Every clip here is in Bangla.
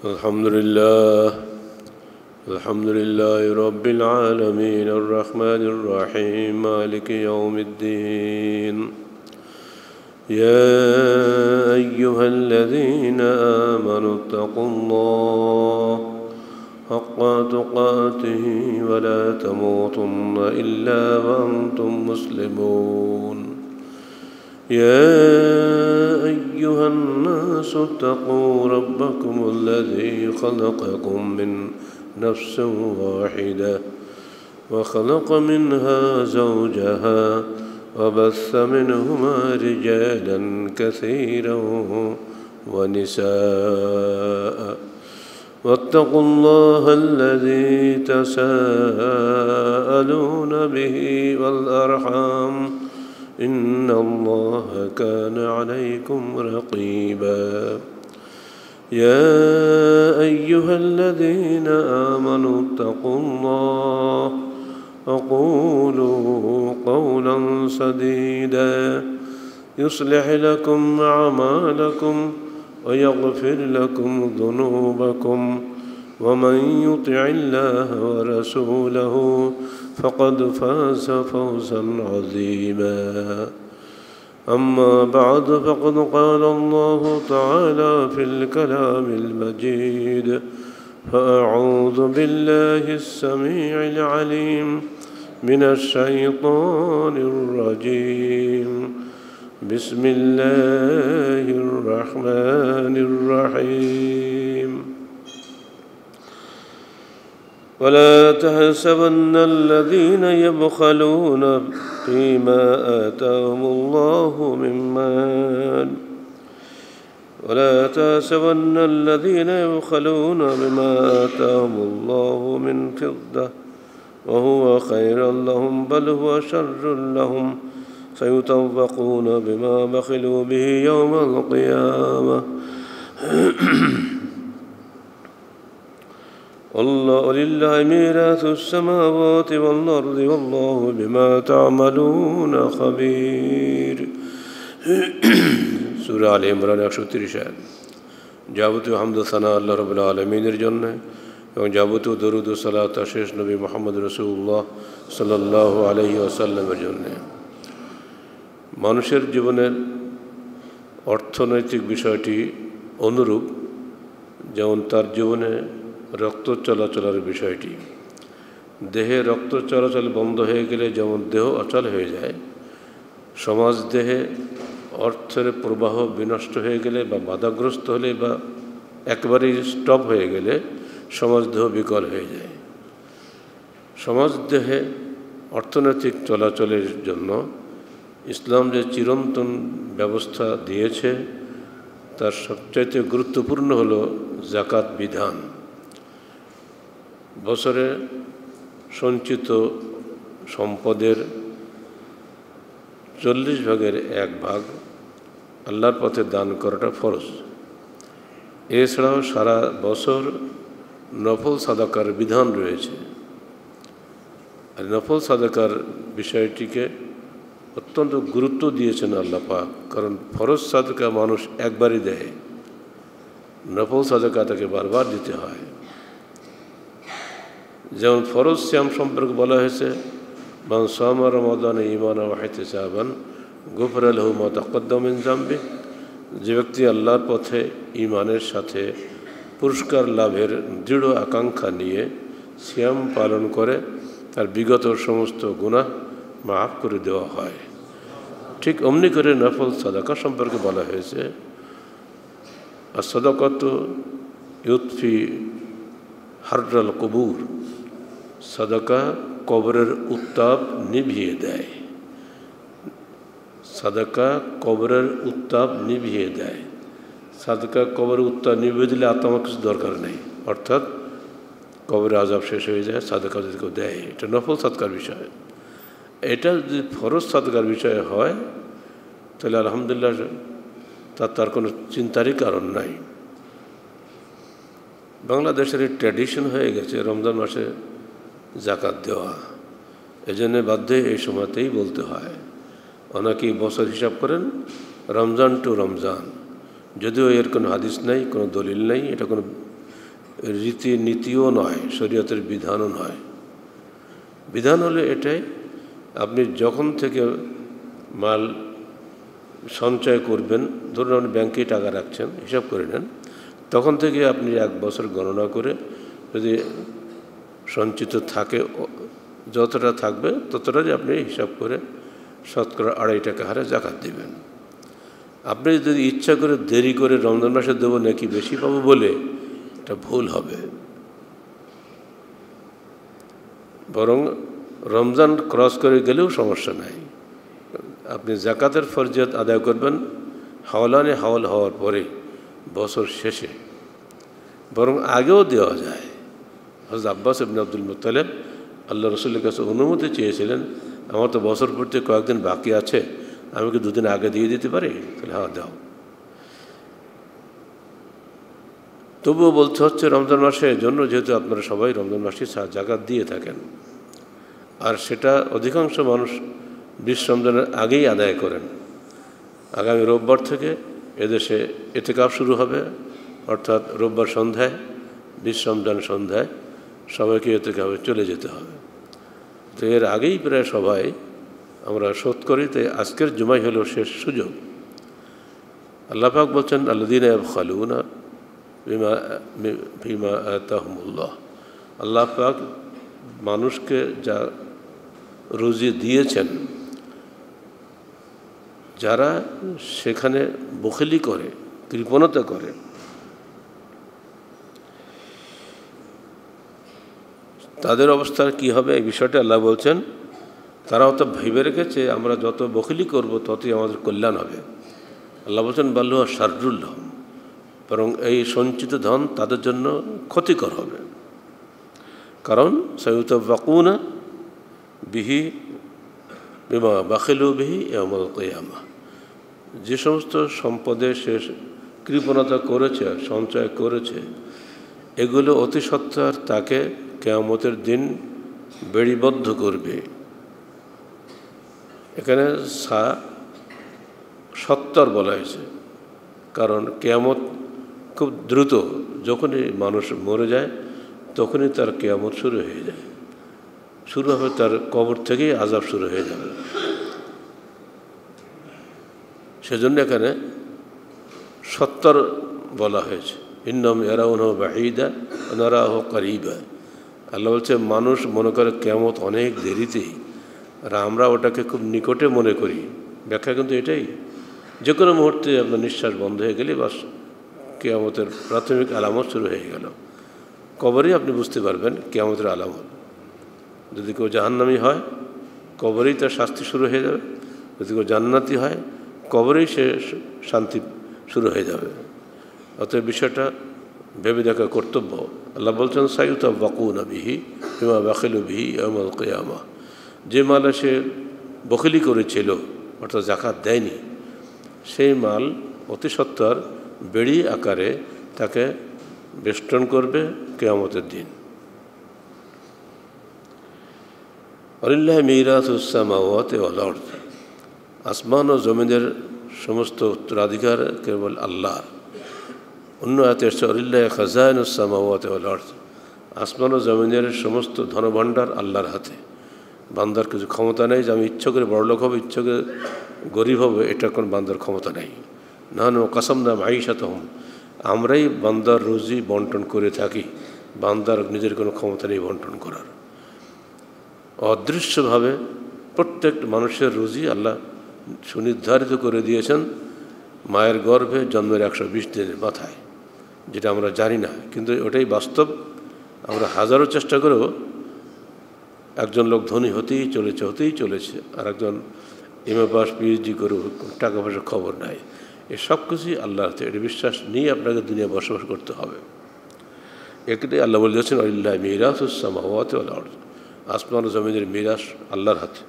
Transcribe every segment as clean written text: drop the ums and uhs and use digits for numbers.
الحمد لله الحمد لله رب العالمين الرحمن الرحيم مالك يوم الدين يا أيها الذين آمنوا اتقوا الله حق تقاته ولا تموتن إلا وأنتم مسلمون يا أيها الناس اتقوا ربكم الذي خلقكم من نفس واحدة وخلق منها زوجها وبث منهما رجالا كثيرا ونساء واتقوا الله الذي تساءلون به والأرحام إن الله كان عليكم رقيبا يا أيها الذين آمنوا اتقوا الله وقولوا قولا سديدا يصلح لكم أعمالكم ويغفر لكم ذنوبكم ومن يطع الله ورسوله فقد فاز فوزا عظيما أما بعد فقد قال الله تعالى في الكلام المجيد فأعوذ بالله السميع العليم من الشيطان الرجيم بسم الله الرحمن الرحيم ولا تحسبن الذين يبخلون بما آتاهم الله من مال ولا تحسبن الذين يبخلون بما آتاهم الله من فضة وهو خير لهم بل هو شر لهم سيطوقون بما بخلوا به يوم القيامة ولله ميراث السماوات والأرض والله بما تعملون خبير সূরা আলে ইমরান 130 আয়াত। যাবতীয় হামদ ও সানা আল্লাহ রাব্বুল আলামিনের জন্য এবং যাবতীয় দরুদ ও সালাত শেষ নবী মুহাম্মদ রাসূলুল্লাহ সাল্লাল্লাহু আলাইহি ওয়াসাল্লামের জন্য। মানুষের জীবনের অর্থনৈতিক বিষয়টি অনুরূপ, যেমন তার জীবনে রক্ত চলাচলের বিষয়টি। দেহে রক্ত চলাচল বন্ধ হয়ে গেলে যেমন দেহ অচল হয়ে যায়, সমাজ দেহে অর্থের প্রবাহ বিনষ্ট হয়ে গেলে বা বাধাগ্রস্ত হলে বা একবারেই স্টপ হয়ে গেলে সমাজ দেহ বিকল হয়ে যায়। সমাজ দেহে অর্থনৈতিক চলাচলের জন্য ইসলাম যে চিরন্তন ব্যবস্থা দিয়েছে তার সবচাইতে গুরুত্বপূর্ণ হলো যাকাত বিধান। বছরে সঞ্চিত সম্পদের 40 ভাগের 1 ভাগ আল্লাহর পথে দান করাটা ফরজ। এছাড়াও সারা বছর নফল সাদাকার বিধান রয়েছে। আর নফল সাদাকার বিষয়টিকে অত্যন্ত গুরুত্ব দিয়েছেন আল্লাহ পাক, কারণ ফরজ সাদাকা মানুষ একবারই দেয়, নফল সাদাকা তাকে বারবার দিতে হয়। যেমন ফরজ সিয়াম সম্পর্কে বলা হয়েছে, মান সামা রমাদান ঈমানান ওয়া ইহতিসাবান গুফিরা লাহু মা তাকাদ্দামা মিন যামবি। যে ব্যক্তি আল্লাহর পথে ঈমানের সাথে পুরস্কার লাভের দৃঢ় আকাঙ্ক্ষা নিয়ে সিয়াম পালন করে, তার বিগত সমস্ত গুনাহ মাফ করে দেওয়া হয়। ঠিক অমনি করে নফল সাদাকা সম্পর্কে বলা হয়েছে, আর সাদাকাতু ইউতফি হাররাল কুবুর। সাদাকা কবরের উত্তাপ নিভিয়ে দেয়। সাদাকা কবরের উত্তাপ নিভিয়ে দেয়। সাদাকা কবরের উত্তাপ নিভিয়ে দিলে আত্মার কিছু দরকার নেই, অর্থাৎ কবরের আযাব শেষ হয়ে যায় সাদাকা যদি কেউ দেয়। এটা নফল সাদকার বিষয়। এটা যদি ফরজ সাদকার বিষয় হয় তাহলে আলহামদুলিল্লাহ তার কোনো চিন্তারই কারণ নাই। বাংলাদেশের এই ট্র্যাডিশন হয়ে গেছে রমজান মাসে যাকাত দেওয়া, এজন্য বাধ্যে এই সময়তেই বলতে হয়। অনেকেই বছর হিসাব করেন রমজান টু রমজান, যদিও এর কোনো হাদিস নেই, কোনো দলিল নেই, এটা কোনো রীতিনীতিও নয়, শরীয়তের বিধানও নয়। বিধান হলো এটাই, আপনি যখন থেকে মাল সঞ্চয় করবেন, ধরুন আপনি ব্যাংকে টাকা রাখছেন, হিসাব করে নেন, তখন থেকে আপনি 1 বছর গণনা করে যদি সঞ্চিত থাকে, যতটা থাকবে ততটাই আপনি হিসাব করে শতকরা 2.5 টাকা হারে জাকাত দেবেন। আপনি যদি ইচ্ছা করে দেরি করে রমজান মাসে দেবো নাকি বেশি পাবো বলে, এটা ভুল হবে। বরং রমজান ক্রস করে গেলেও সমস্যা নাই, আপনি জাকাতের ফরজিয়ত আদায় করবেন হাওলানে হাওল হওয়ার পরে, বছর শেষে, বরং আগেও দেওয়া যায়। হযরত আব্বাস ইবনে আব্দুল মুত্তালিব আল্লাহ রসুলের কাছে অনুমতি চেয়েছিলেন, আমার তো বছর পড়তে কয়েকদিন বাকি আছে, আমি কি 2 দিন আগে দিয়ে দিতে পারি? তাহলে হ্যাঁ দাও। তবুও বলতে হচ্ছে রমজান মাসের জন্য, যেহেতু আপনারা সবাই রমজান মাসে জাকাত দিয়ে থাকেন, আর সেটা অধিকাংশ মানুষ 20 রমজানের আগেই আদায় করেন। আগামী রোববার থেকে এদেশে ইতিকাফ শুরু হবে, অর্থাৎ রোববার সন্ধ্যায়, 20 রমজান সন্ধ্যায় সবাইকে ইতিকাফে চলে যেতে হবে। তো এর আগেই প্রায় সবাই আমরা শোধ করি, তাই আজকের জুমাই হলো শেষ সুযোগ। আল্লাহ পাক বলছেন, আল্লাযীনা ইয়াবখালুনা বিমা আতাহুমুল্লাহ। আল্লাহ পাক মানুষকে যা রুজি দিয়েছেন, যারা সেখানে বখিলি করে, কৃপণতা করে, তাদের অবস্থা কি হবে এই বিষয়টা আল্লাহ বলছেন। তারা অত ভেবে রেখেছে আমরা যত বখিলি করব ততই আমাদের কল্যাণ হবে। আল্লাহ বলছেন বাল্লুহা শাররুল্লাহ, বরং এই সঞ্চিত ধন তাদের জন্য ক্ষতিকর হবে। কারণ সায়ুতাওয়াকুনা বিহি বিমা বাখিলু বিহি ইয়াউমাল কিয়ামাহ, যে সমস্ত সম্পদে সে কৃপণতা করেছে, সঞ্চয় করেছে, এগুলো অতি সত্বর তাকে কিয়ামতের দিন বেড়িবদ্ধ করবে। এখানে সত্তর বলা হয়েছে, কারণ কিয়ামত খুব দ্রুত, যখনই মানুষ মরে যায় তখনই তার কিয়ামত শুরু হয়ে যায়, শুরু হবে তার কবর থেকেই আযাব শুরু হয়ে যাবে। সেজন্য এখানে সত্তর বলা হয়েছে, ইন্নাহুম ইয়ারাউনাহু বাঈদা ওয়া নারাহু করিবা। আল্লাহ বলছে মানুষ মনে করে কিয়ামত অনেক দেরিতেই, আর আমরা ওটাকে খুব নিকটে মনে করি। ব্যাখ্যা কিন্তু এটাই, যে কোনো মুহূর্তে আপনার নিঃশ্বাস বন্ধ হয়ে গেলে বাস কিয়ামতের প্রাথমিক আলামত শুরু হয়ে গেল। কবরেই আপনি বুঝতে পারবেন কিয়ামতের আলামত। যদি কেউ জাহান্নামী হয় কবরেই তার শাস্তি শুরু হয়ে যাবে, যদি কেউ জান্নাতি হয় কবরেই সে শান্তি শুরু হয়ে যাবে। অতএব বিষয়টা ভেবে দেখা কর্তব্য। আল্লাহ বলছেন সায়ুতাওয়াকুনা বিহি বিমা বাখিলু বিহি ইয়াউমাল কিয়ামাহ, যে মালে সে বখিলি করেছিল অর্থাৎ জাকাত দেয়নি, সেই মাল অতি সত্বর বেড়ি আকারে তাকে বেষ্টন করবে কিয়ামতের দিন। ওয়ালিল্লাহি মিরাসুস সামাওয়াতি ওয়াল আরদ, আসমান ও জমিনের সমস্ত উত্তরাধিকার কেবল আল্লাহর। অন্য আয়াতে এসেছে ওয়ালিল্লাহি খাজাইনুস সামাওয়াতি ওয়াল আরদ, আসমান ও জমিনের সমস্ত ধনভাণ্ডার আল্লাহর হাতে। বান্দার কিছু ক্ষমতা নেই যে আমি ইচ্ছা করে বড়লোক হবো, ইচ্ছা করে গরিব হবো, এটা কোনো বান্দার ক্ষমতা নেই। নাহনু কাসামনা মাঈশাতাহুম, আমরাই বান্দার রুজি বন্টন করে থাকি, বান্দার নিজের কোনো ক্ষমতা নেই বন্টন করার। অদৃশ্যভাবে প্রত্যেক মানুষের রুজি আল্লাহ সুনির্ধারিত করে দিয়েছেন মায়ের গর্ভে জন্মের 120 দিনের মাথায়, যেটা আমরা জানি না, কিন্তু ওটাই বাস্তব। আমরা হাজারো চেষ্টা করেও একজন লোক ধনী হতেই চলেছে, আর একজন এমএ পাস পিএইচডি করেও টাকা পয়সার খবর নাই। এ সব কিছুই আল্লাহর হাতে, এটা বিশ্বাস নিয়ে আপনাকে দুনিয়া বসবাস করতে হবে। এটাই আল্লাহ বলে দিয়েছেন ওয়ালিল্লাহি মিরাসুস সামাওয়াতি ওয়াল আরদ, আসমান ও জমিনের মিরাস আল্লাহর হাতে।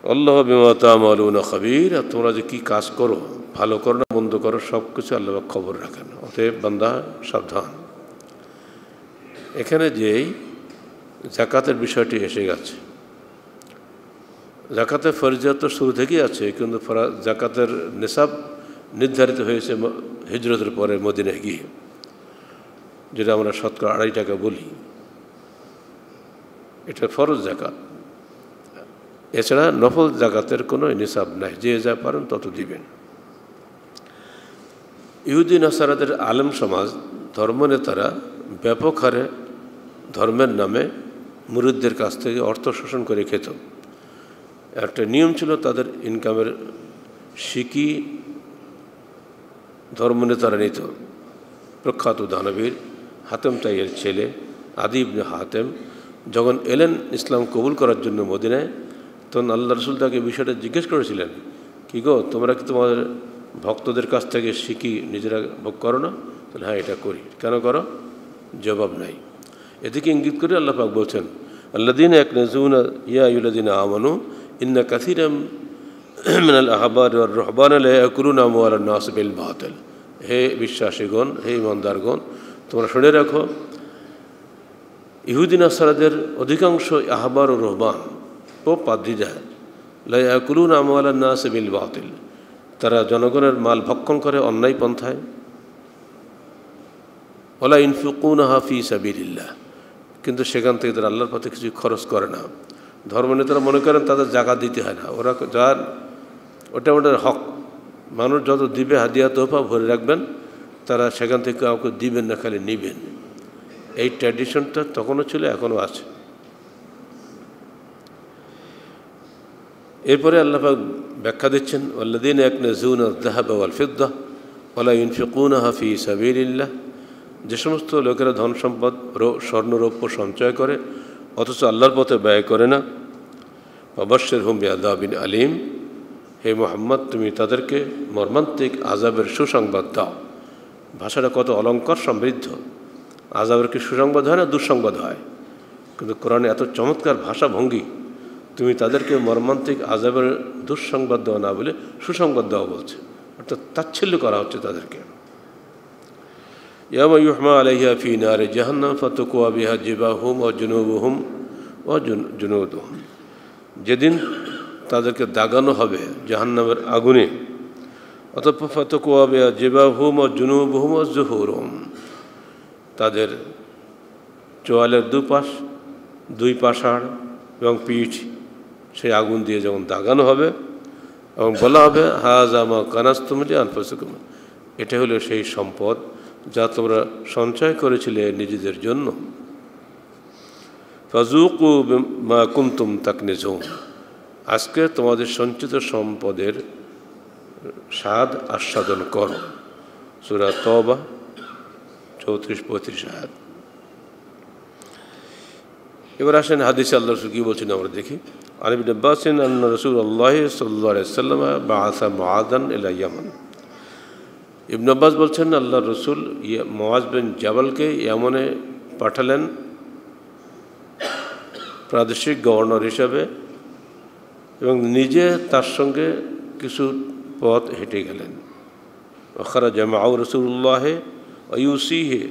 আল্লাহু বিমা তা'মালুনা খাবীর, আর তোমরা যে কী কাজ করো, ভালো করো না মন্দ করো, সব কিছু আল্লাহ খবর রাখেন। অতএব বান্দা সাবধান। এখানে যেই জাকাতের বিষয়টি এসে গেছে, জাকাতের ফরজিয়ত তো শুরু থেকেই আছে, কিন্তু জাকাতের নিসাব নির্ধারিত হয়েছে হিজরতের পরে মদিনায় গিয়ে। যেটা আমরা শতকরা 2.5 টাকা বলি, এটা ফরজ জাকাত। এছাড়া নফল জাকাতের কোনো নিসাব নাই, যে যা পারেন তত দিবেন। ইহুদি নাসারাদের আলেম সমাজ, ধর্মনেতারা ব্যাপক হারে ধর্মের নামে মুরিদদের কাছ থেকে অর্থ শোষণ করে খেত। একটা নিয়ম ছিল, তাদের ইনকামের শিকি ধর্মনেতারা নিত। প্রখ্যাত দানবীর হাতেম তাইয়ের ছেলে আদি ইবনে হাতেম যখন এলেন ইসলাম কবুল করার জন্য মদিনায়, তখন আল্লাহ রসুল তাকে বিষয়টা জিজ্ঞেস করেছিলেন, কি গো, তোমরা কি তোমাদের ভক্তদের কাছ থেকে শিকি নিজেরা ভোগ করো না? তাহলে হ্যাঁ, এটা করি। কেন করো? জবাব নাই। এদিকে ইঙ্গিত করে আল্লাহ পাক বলছেন, আল্লাযীনা ইয়াকনুজুনা ইয়া আইয়ুহাল্লাযীনা আমানু ইন্না কাসীরাম মিনাল আহবারি ওয়ার রুহবানি লা ইয়াকুলুনা আমওয়ালান নাস বিল বাতিল। হে বিশ্বাসীগণ, হে ইমানদারগণ, তোমরা শুনে রাখো, ইহুদি নাসারাদের অধিকাংশ আহবার ও রহবান ও পাদ্রীরা লা ইয়াকুলুনা আমওয়ালান নাস বিল বাতিল, তারা জনগণের মাল ভক্ষণ করে অন্যায় পন্থায়। ওয়ালা ইনফিকুনাহা ফি সাবিলিল্লাহ, কিন্তু সেখান থেকে তারা আল্লাহর পথে কিছু খরচ করে না। ধর্মনেতারা মনে করেন তাদের জাকাত দিতে হয় না, ওরা যার ওটা ওটার হক, মানুষ যত দিবে হাদিয়া তোহফা ভরে রাখবেন, তারা সেখান থেকে কাউকে দিবেন না, খালি নিবেন। এই ট্র্যাডিশনটা তখনও ছিল, এখনও আছে। এরপরে আল্লাহ পাক ব্যাখ্যা দিচ্ছেন, আল্লাযীনা ইয়াকনুজুনা আয-যাহাবা ওয়াল ফিদ্দা ওয়ালা ইউনফিকুনাহা ফি সাবিলিল্লাহ, যে সমস্ত লোকেরা ধন সম্পদ স্বর্ণরৌপ্য সঞ্চয় করে অথচ আল্লাহর পথে ব্যয় করে না, ফাবাশশিরহুম বিআযাবিন আলীম, হে মুহাম্মদ, তুমি তাদেরকে মর্মান্তিক আযাবের সুসংবাদ দাও। ভাষাটা কত অলঙ্কার সমৃদ্ধ। আযাবের কি সুসংবাদ হয় না দুঃসংবাদ হয়? কিন্তু কোরআনে এত চমৎকার ভাষা ভঙ্গি, তুমি তাদেরকে মর্মান্তিক আযাবের দুঃসংবাদ দেওয়া না বলে সুসংবাদ দেওয়া বলছে, অর্থাৎ তাচ্ছিল্য করা হচ্ছে তাদেরকে। ইয়াওমা ইউহমা আলাইহা ফি নারি জাহান্নাম ফাতুকওয়া বিহা জিবাহুম ওয়া জুনুবুহুম ওয়া জুনুদুহুম, যেদিন তাদেরকে দাগানো হবে জাহান্নামের আগুনে। অতঃপর ফাতুকওয়া বিহা জিবাহুম ওয়া জুনুবুহুম ওয়া যুহুরুহুম, তাদের চোয়ালের দুপাশ, দুই পাশাড় এবং পিঠ সেই আগুন দিয়ে যখন দাগানো হবে এবং বলা হবে, হাযা মা কানাজতুম লিআনফুসিকুম, এটা হলো সেই সম্পদ যা তোমরা সঞ্চয় করেছিলে নিজেদের জন্য। ফাযুকু মা কুনতুম তাকনিজুন, আজকে তোমাদের সঞ্চিত সম্পদের স্বাদ আস্বাদন করো। সূরা তওবা 34-35 আয়াত। এবার আসেন হাদিসে আল্লাহ রাসূল কী বলছেন আমরা দেখি। আন ইবনে আব্বাস আন্না রাসূলুল্লাহ সাল্লাল্লাহু আলাইহি ওয়াসাল্লাম বাআসা মুআযান ইলা ইয়ামান। ইবনে আব্বাস বলছেন, আল্লাহ রসুল মুআয বিন জাবালকে ইয়ামনে পাঠালেন প্রাদেশিক গভর্নর হিসাবে, এবং নিজে তার সঙ্গে কিছু পথ হেঁটে গেলেন। খারাজা মাআহু রাসূলুল্লাহ ওয়া ইউসিহি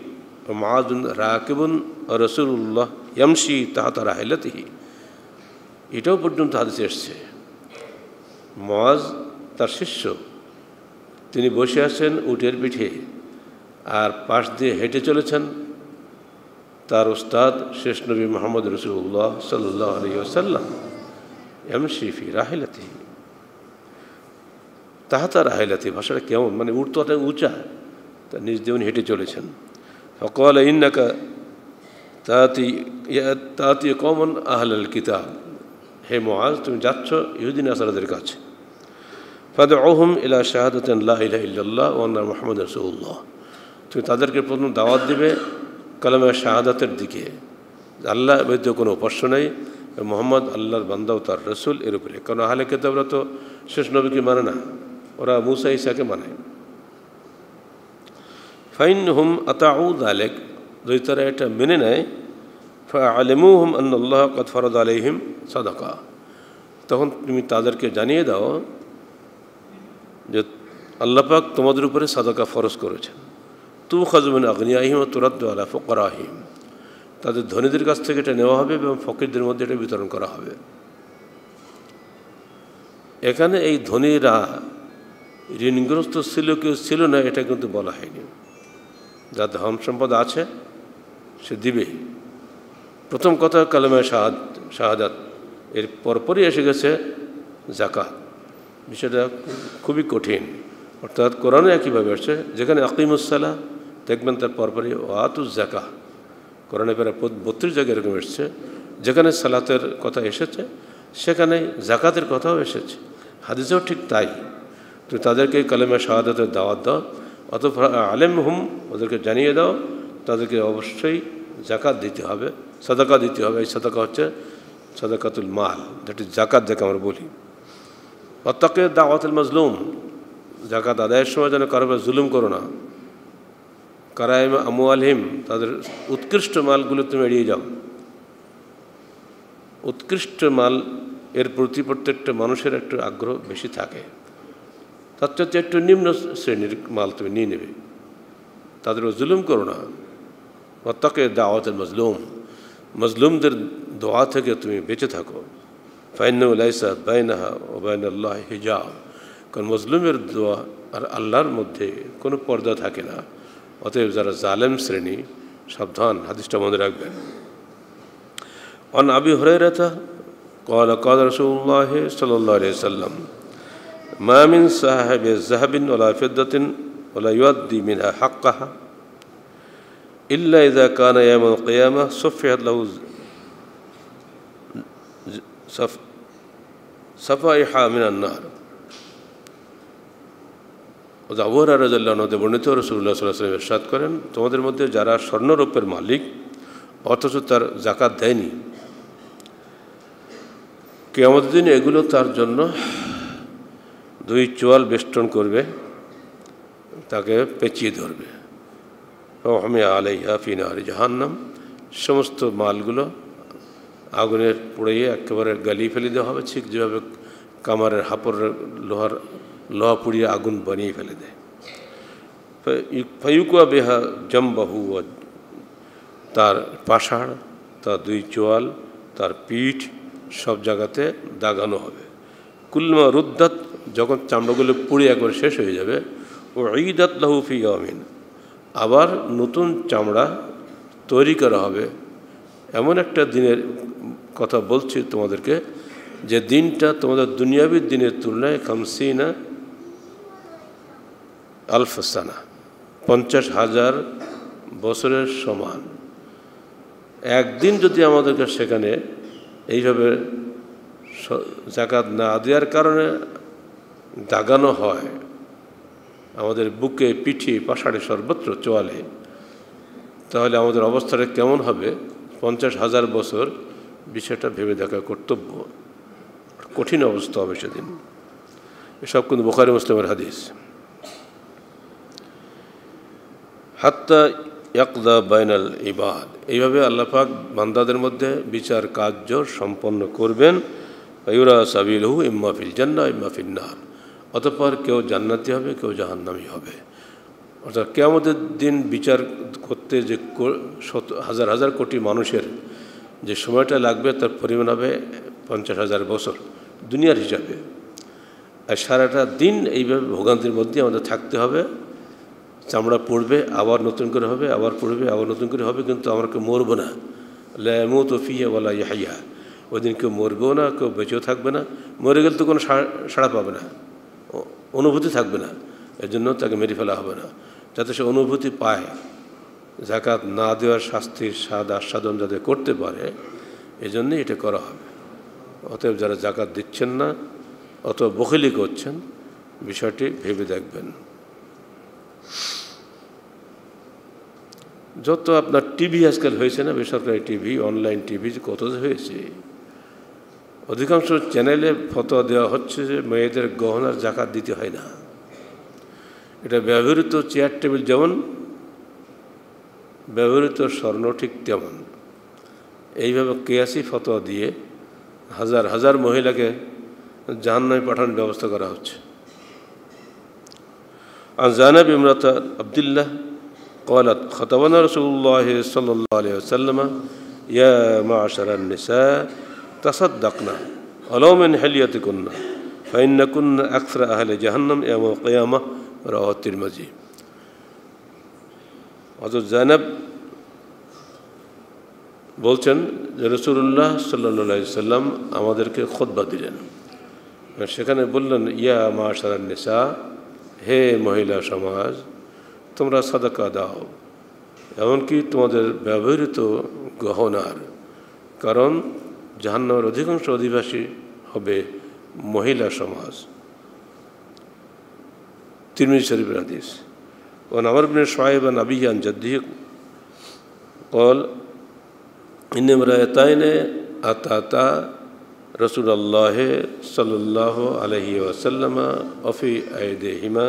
ওয়া মুআয রাকিবুন ওয়া রাসূলুল্লাহ ইয়ামশি তাহতা রাহিলাতিহি, এটাও পর্যন্ত হাদিসে এসছে। মুআয তার শিষ্য, তিনি বসে আছেন উটের পিঠে আর পাশ দিয়ে হেঁটে চলেছেন তার উস্তাদ শেষ নবী মুহাম্মদ রাসূলুল্লাহ সাল্লাল্লাহু আলাইহি ওয়াসাল্লাম। ইয়ামশি ফি রাহিলাতিহি তাহতা রাহিলাতিহি, ভাষাটা কেমন, মানে উট তো অনেক উঁচা, তার নিজ দিয়ে হেঁটে চলেছেন। ফাকালা ইন্নাকা তাতি কওমান আহলাল কিতাব, হে মুআয, তুমি যাচ্ছ ইহুদি নাসারাদের কাছে। ফাদউহুম ইলা শাহাদাতিন লা ইলাহা ইল্লাল্লাহ ওয়া আন্না মুহাম্মাদুর রাসূলুল্লাহ, তুমি তাদেরকে প্রথম দাওয়াত দিবে কালেমা শাহাদাতের দিকে, আল্লাহ ব্যতীত কোনো উপাস্য নেই, মুহাম্মদ আল্লাহর বান্দা ও তার রসুল, এর উপরে। কারণ আহলে কিতাবরা তো শেষ নবীকে মানে না, ওরা মূসা ঈসাকে মানে। ফাইনহুম আতাউ যালিক, যদি তারা এটা মেনে নেয়, ফাআলিমুহুম আন্নাল্লাহ ক্বাদ ফারাদা আলাইহিম সাদাকা, তখন তুমি তাদেরকে জানিয়ে দাও যে আল্লাহ পাক তোমাদের উপরে সাদাকা ফরজ করেছেন। তুখাযু মিন আগনিয়াহিম ওয়া তুরাদ্দু আলা ফুকারাহিম, তাদের ধনীদের কাছ থেকে এটা নেওয়া হবে এবং ফকিরদের মধ্যে এটা বিতরণ করা হবে। এখানে এই ধনীরা ঋণগ্রস্ত ছিল কেউ ছিল না এটা কিন্তু বলা হয়নি। যার ধন সম্পদ আছে সে দিবে। প্রথম কথা কালেমা শাহাদাত, এর পরপরই এসে গেছে যাকাত। বিষয়টা খুবই কঠিন। অর্থাৎ কোরআনে একইভাবে আসছে, যেখানে আকিমুসসালাহ দেখবেন তার পরপরই ওয়াতুজ যাকাহ। কোরআনে প্রায় 32 জায়গায় এরকম এসেছে, যেখানে সালাতের কথা এসেছে সেখানে যাকাতের কথাও এসেছে। হাদিসেও ঠিক তাই। তো তাদেরকে কালেমা শাহাদাতের দাওয়াত দাও, অথবা আলেম হুম, ওদেরকে জানিয়ে দাও তাদেরকে অবশ্যই যাকাত দিতে হবে, সাদাকা দিতে হবে। এই সাদাকা হচ্ছে সাদাকাতুল মাল, দ্যাট ইজ যাকাত যাকে আমরা বলি। অত্তাকে দাওয়াতুল মাজলুম, যাকাত আদায়ের সময় যেন কারো জুলুম করো না। কারাইম আমওয়ালহিম, তাদের উৎকৃষ্ট মালগুলো তুমি এড়িয়ে যাও। উৎকৃষ্ট মাল এর প্রতি প্রত্যেকটা মানুষের একটু আগ্রহ বেশি থাকে, তার চাইতে একটু নিম্ন শ্রেণীর মাল তুমি নিয়ে নেবে, তাদেরও জুলুম করো না। অত্তাকে দাওয়াতুল মাজলুম, মজলুমদের দোয়া থেকে তুমি বেঁচে থাকো। ফাইন্নাহু লাইসা বাইনাহা ওয়া বাইনাল্লাহি হিজাব, কারণ মজলুমের দোয়া আর আল্লাহর মধ্যে কোনো পর্দা থাকে না। অতএব যারা জালেম শ্রেণী, সাবধান। হাদিসটা মনে রাখবেন। আন আবি হুরায়রাতা ক্বালা ক্বালা রাসূলুল্লাহ সাল্লাল্লাহু আলাইহি ওয়াসাল্লাম মা মিন সাহিবি যাহাবিন ওয়ালা ফিদ্দাতিন ওয়ালা ইউদ্দি মিনহা হাক্কাহা ইল্লা ইযা কানা ইয়াউমুল কিয়ামাহ সুফিহাত লাহু সাফাইহা মিনান নার। আবু হুরায়রা রাদিয়াল্লাহু আনহু বর্ণিত, রাসূলুল্লাহ সাল্লাল্লাহু আলাইহি ওয়াসাল্লাম ইরশাদ করেন, তোমাদের মধ্যে যারা স্বর্ণরূপের মালিক অথচ তার যাকাত দেয়নি, কিয়ামতের দিন এগুলো তার জন্য 2 চোয়াল বেষ্টন করবে, তাকে পেঁচিয়ে ধরবে। ওয়াহমিয়া আলাইহা ফি নারি জাহান্নাম, সমস্ত মালগুলো আগুনের পুড়িয়ে একেবারে গালিয়ে ফেলে দেওয়া হবে, ঠিক যেভাবে কামারের হাপড়ের লোহা পুড়িয়ে আগুন বানিয়ে ফেলে দেয়। ফায়ুকা বেহা জম্বাহু, তার পাশাড়, তার 2 চোয়াল, তার পিঠ সব জায়গাতে দাগানো হবে। কুল্মা রুদ্দাত, যখন চামড়াগুলো পুড়ে একবার শেষ হয়ে যাবে, ও ঈদাত লাহু ফি ইয়ামিন, আবার নতুন চামড়া তৈরি করা হবে। এমন একটা দিনের কথা বলছি তোমাদেরকে, যে দিনটা তোমাদের দুনিয়াবী দিনের তুলনায় 50 আলফ সানা, 50,000 বছরের সমান। একদিন যদি আমাদেরকে সেখানে এইভাবে যাকাত না দেওয়ার কারণে দাগানো হয়, আমাদের বুকে, পিঠে, পাশাড়ে, সর্বত্র চোয়ালে, তাহলে আমাদের অবস্থাটা কেমন হবে? 50,000 বছর। বিষয়টা ভেবে দেখা কর্তব্য। কঠিন অবস্থা হবে সেদিন। এসব কিন্তু বুখারী মুসলিমের হাদিস। হাত্তা ইয়াকদা বাইনাল ইবাদ, এইভাবে আল্লাহ পাক বান্দাদের মধ্যে বিচার কার্য সম্পন্ন করবেন। ইউরা সাবিলহু ইম্মা ফিল জান্নাহ ইম্মা ফিন নার, অতঃপর কেউ জান্নাতি হবে, কেউ জাহান্নামী হবে। অর্থাৎ কিয়ামতের দিন বিচার করতে যে হাজার হাজার কোটি মানুষের যে সময়টা লাগবে, তার পরিমাণ হবে 50,000 বছর দুনিয়ার হিসাবে। আর সারাটা দিন এইভাবে ভোগান্তির মধ্যে আমাদের থাকতে হবে। চামড়া পড়বে, আবার নতুন করে হবে, আবার পড়বে, আবার নতুন করে হবে, কিন্তু আমরা কেউ মরবো না। লা ইয়ামুতু ফিহা ওয়ালা ইয়াহইয়া, ওই দিন কেউ মরবেও না, কেউ বেঁচেও থাকবে না। মরে গেলে তো কোনো সাড়া পাবে না, অনুভূতি থাকবে না। এর জন্য তাকে মেরে ফেলা হবে না, যাতে সে অনুভূতি পায়। যাকাত না দেওয়ার শাস্তির স্বাদ আস্বাদন যাতে করতে পারে, এই জন্যই এটা করা হবে। অতএব যারা যাকাত দিচ্ছেন না, অত বখিলি করছেন, বিষয়টি ভেবে দেখবেন। যত আপনার টিভি আজকাল হয়েছে না, বেসরকারি টিভি, অনলাইন টিভি, কত হয়েছে, অধিকাংশ চ্যানেলে ফতোয়া দেওয়া হচ্ছে যে মেয়েদের গহনার যাকাত দিতে হয় না। এটা ব্যবহৃত চেয়ার টেবিল যেমন, ব্যবহৃত স্বর্ণ ঠিক তেমন। এইভাবে কিয়াসি ফতোয়া দিয়ে হাজার হাজার মহিলাকে জাহান্নামে পাঠানোর ব্যবস্থা করা হচ্ছে। আন জানাব ইমরাতা আব্দুল্লাহ قالت خطبنا رسول الله صلى الله عليه وسلم يا معشر النساء تصدقنا ولو من حليتكن فإنكن أكثر أهل جهنم يوم القيامة رواه الترمذي। হযরত জায়নব বলছেন যে রাসূলুল্লাহ সাল্লাল্লাহু আলাইহি সাল্লাম আমাদেরকে খুতবা দিলেন। সেখানে বললেন, ইয়া মাশারান নিসা, হে মহিলা সমাজ, তোমরা সাদাকা দাও, এমনকি তোমাদের ব্যবহৃত গহনার, কারণ জাহান্নামের অধিকাংশ অধিবাসী হবে মহিলা সমাজ। তিরমিজি শরীফের হাদিস। وعن عمرو بن شعيب عن أبيه عن جده قال إن امرأتين أتتا رسول الله صلى الله عليه وسلم وفي أيديهما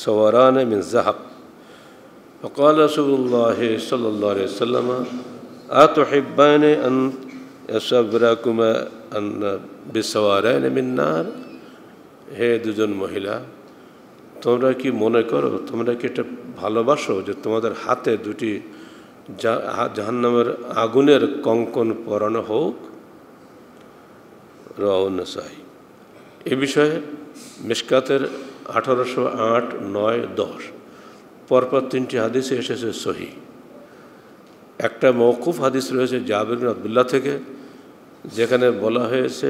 سواران من ذهب فقال رسول الله صلى الله عليه وسلم أتحبان أن يصبركما أن بسوارين من نار। হে দুজন মহিলা, তোমরা কি মনে করো, তোমরা কি এটা ভালোবাসো যে তোমাদের হাতে দুটি জাহান্নামের আগুনের কঙ্কন পরানো হোক? রাওয়াহুন নাসাঈ। এ বিষয়ে মিশকাতের 1808, 9, 10 পরপর 3টি হাদিসে এসেছে সহিহ। একটা মওকুফ হাদিস রয়েছে জাবির বিন আব্দুল্লাহ থেকে, যেখানে বলা হয়েছে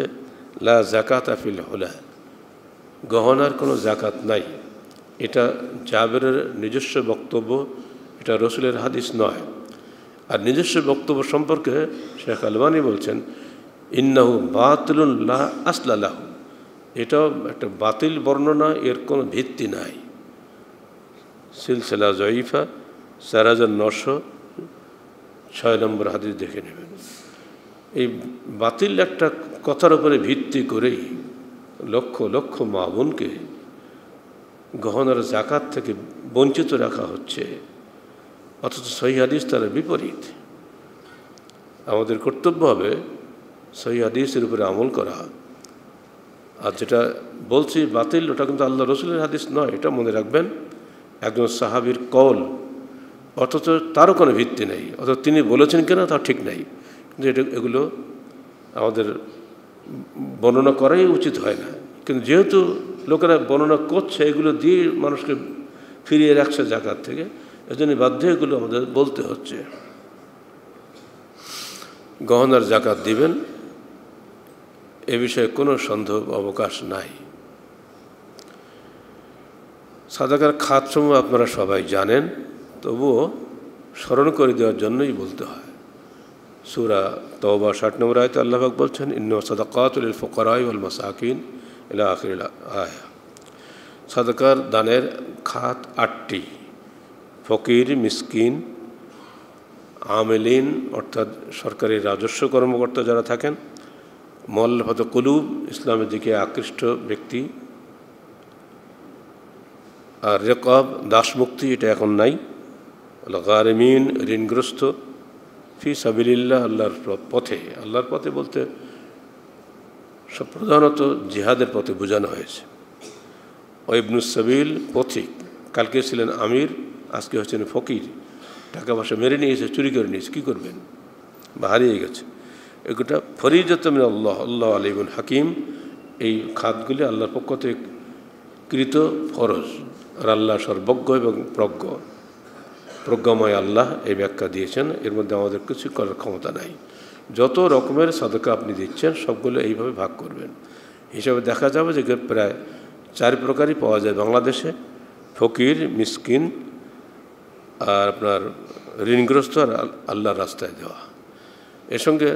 লা যাকাতা ফিল হুলা, গহনার কোনো জাকাত নাই। এটা জাবেরের নিজস্ব বক্তব্য, এটা রসুলের হাদিস নয়। আর নিজস্ব বক্তব্য সম্পর্কে শেখ আলবানী বলছেন, ইন্নাহু বাতিলুন লা আসলা লাহু, এটাও একটা বাতিল বর্ণনা, এর কোনো ভিত্তি নাই। সিলসিলা জয়ীফা 4906 নম্বর হাদিস দেখে নেবেন। এই বাতিল একটা কথার উপরে ভিত্তি করেই লক্ষ লক্ষ মা বোনকে গহনার জাকাত থেকে বঞ্চিত রাখা হচ্ছে, অথচ সহিহ হাদিস তার বিপরীত। আমাদের কর্তব্য হবে সহিহ হাদিসের উপরে আমল করা। আর যেটা বলছি বাতিল, ওটা কিন্তু আল্লাহ রসুলের হাদিস নয়, এটা মনে রাখবেন। একজন সাহাবীর কল, অথচ তারও কোনো ভিত্তি নেই, অথচ তিনি বলেছেন কিনা তা ঠিক নাই। কিন্তু এগুলো আমাদের বর্ণনা করাই উচিত হয় না, কিন্তু যেহেতু লোকেরা বর্ণনা করছে, এগুলো দিয়ে মানুষকে ফিরিয়ে রাখছে জাকাত থেকে, এজন্য বাধ্য এগুলো আমাদের বলতে হচ্ছে। গহনার জাকাত দিবেন, এ বিষয়ে কোনো সন্দেহ অবকাশ নাই। সাদাকার খাতসমূহ আপনারা সবাই জানেন, তবুও স্মরণ করে দেওয়ার জন্যই বলতে হয়। সূরা তাওবা 60 নম্বর আয়াতে আল্লাহ পাক বলছেন, ইন্নামা সাদাকাতু লিল ফুকারাই ওয়াল মাসাকিন ইলা আখিরিল আয়া। সাদাকার দানের খাত 8টি: ফকির, মিসকিন, আমেলিন অর্থাৎ সরকারি রাজস্ব কর্মকর্তা যারা থাকেন, মুআল্লাফাত কুলুব ইসলামের দিকে আকৃষ্ট ব্যক্তি, আর রিকাব দাসমুক্তি, এটা এখন নাই, আল গারিমিন ঋণগ্রস্ত, ফি সাবিলিল্লাহ আল্লাহর পথে। আল্লাহর পথে বলতে সব প্রধানত জিহাদের পথে বোঝানো হয়েছে। ও ইবনুস সাবিল পথিক, কালকে ছিলেন আমির, আজকে হচ্ছেন ফকির, টাকা পয়সা মেরে নিয়েছে, চুরি করে নিয়েছে, কী করবেন, বা হারিয়ে গেছে। এগুলো ফরিজত মিন আল্লাহ, আল্লাহ আলিমুল হাকিম। এই খাতগুলি আল্লাহর পক্ষ থেকে কৃত ফরজ, আর আল্লাহ সর্বজ্ঞ এবং প্রজ্ঞাময় আল্লাহ এই ব্যাখ্যা দিয়েছেন। এর মধ্যে আমাদের কিছু করার ক্ষমতা নাই। যত রকমের সাদাকা আপনি দিচ্ছেন সবগুলো এইভাবে ভাগ করবেন। হিসাবে দেখা যাবে যে প্রায় 4 প্রকারই পাওয়া যায় বাংলাদেশে: ফকির, মিসকিন, আর আপনার ঋণগ্রস্ত, আর আল্লাহর রাস্তায় দেওয়া। এর সঙ্গে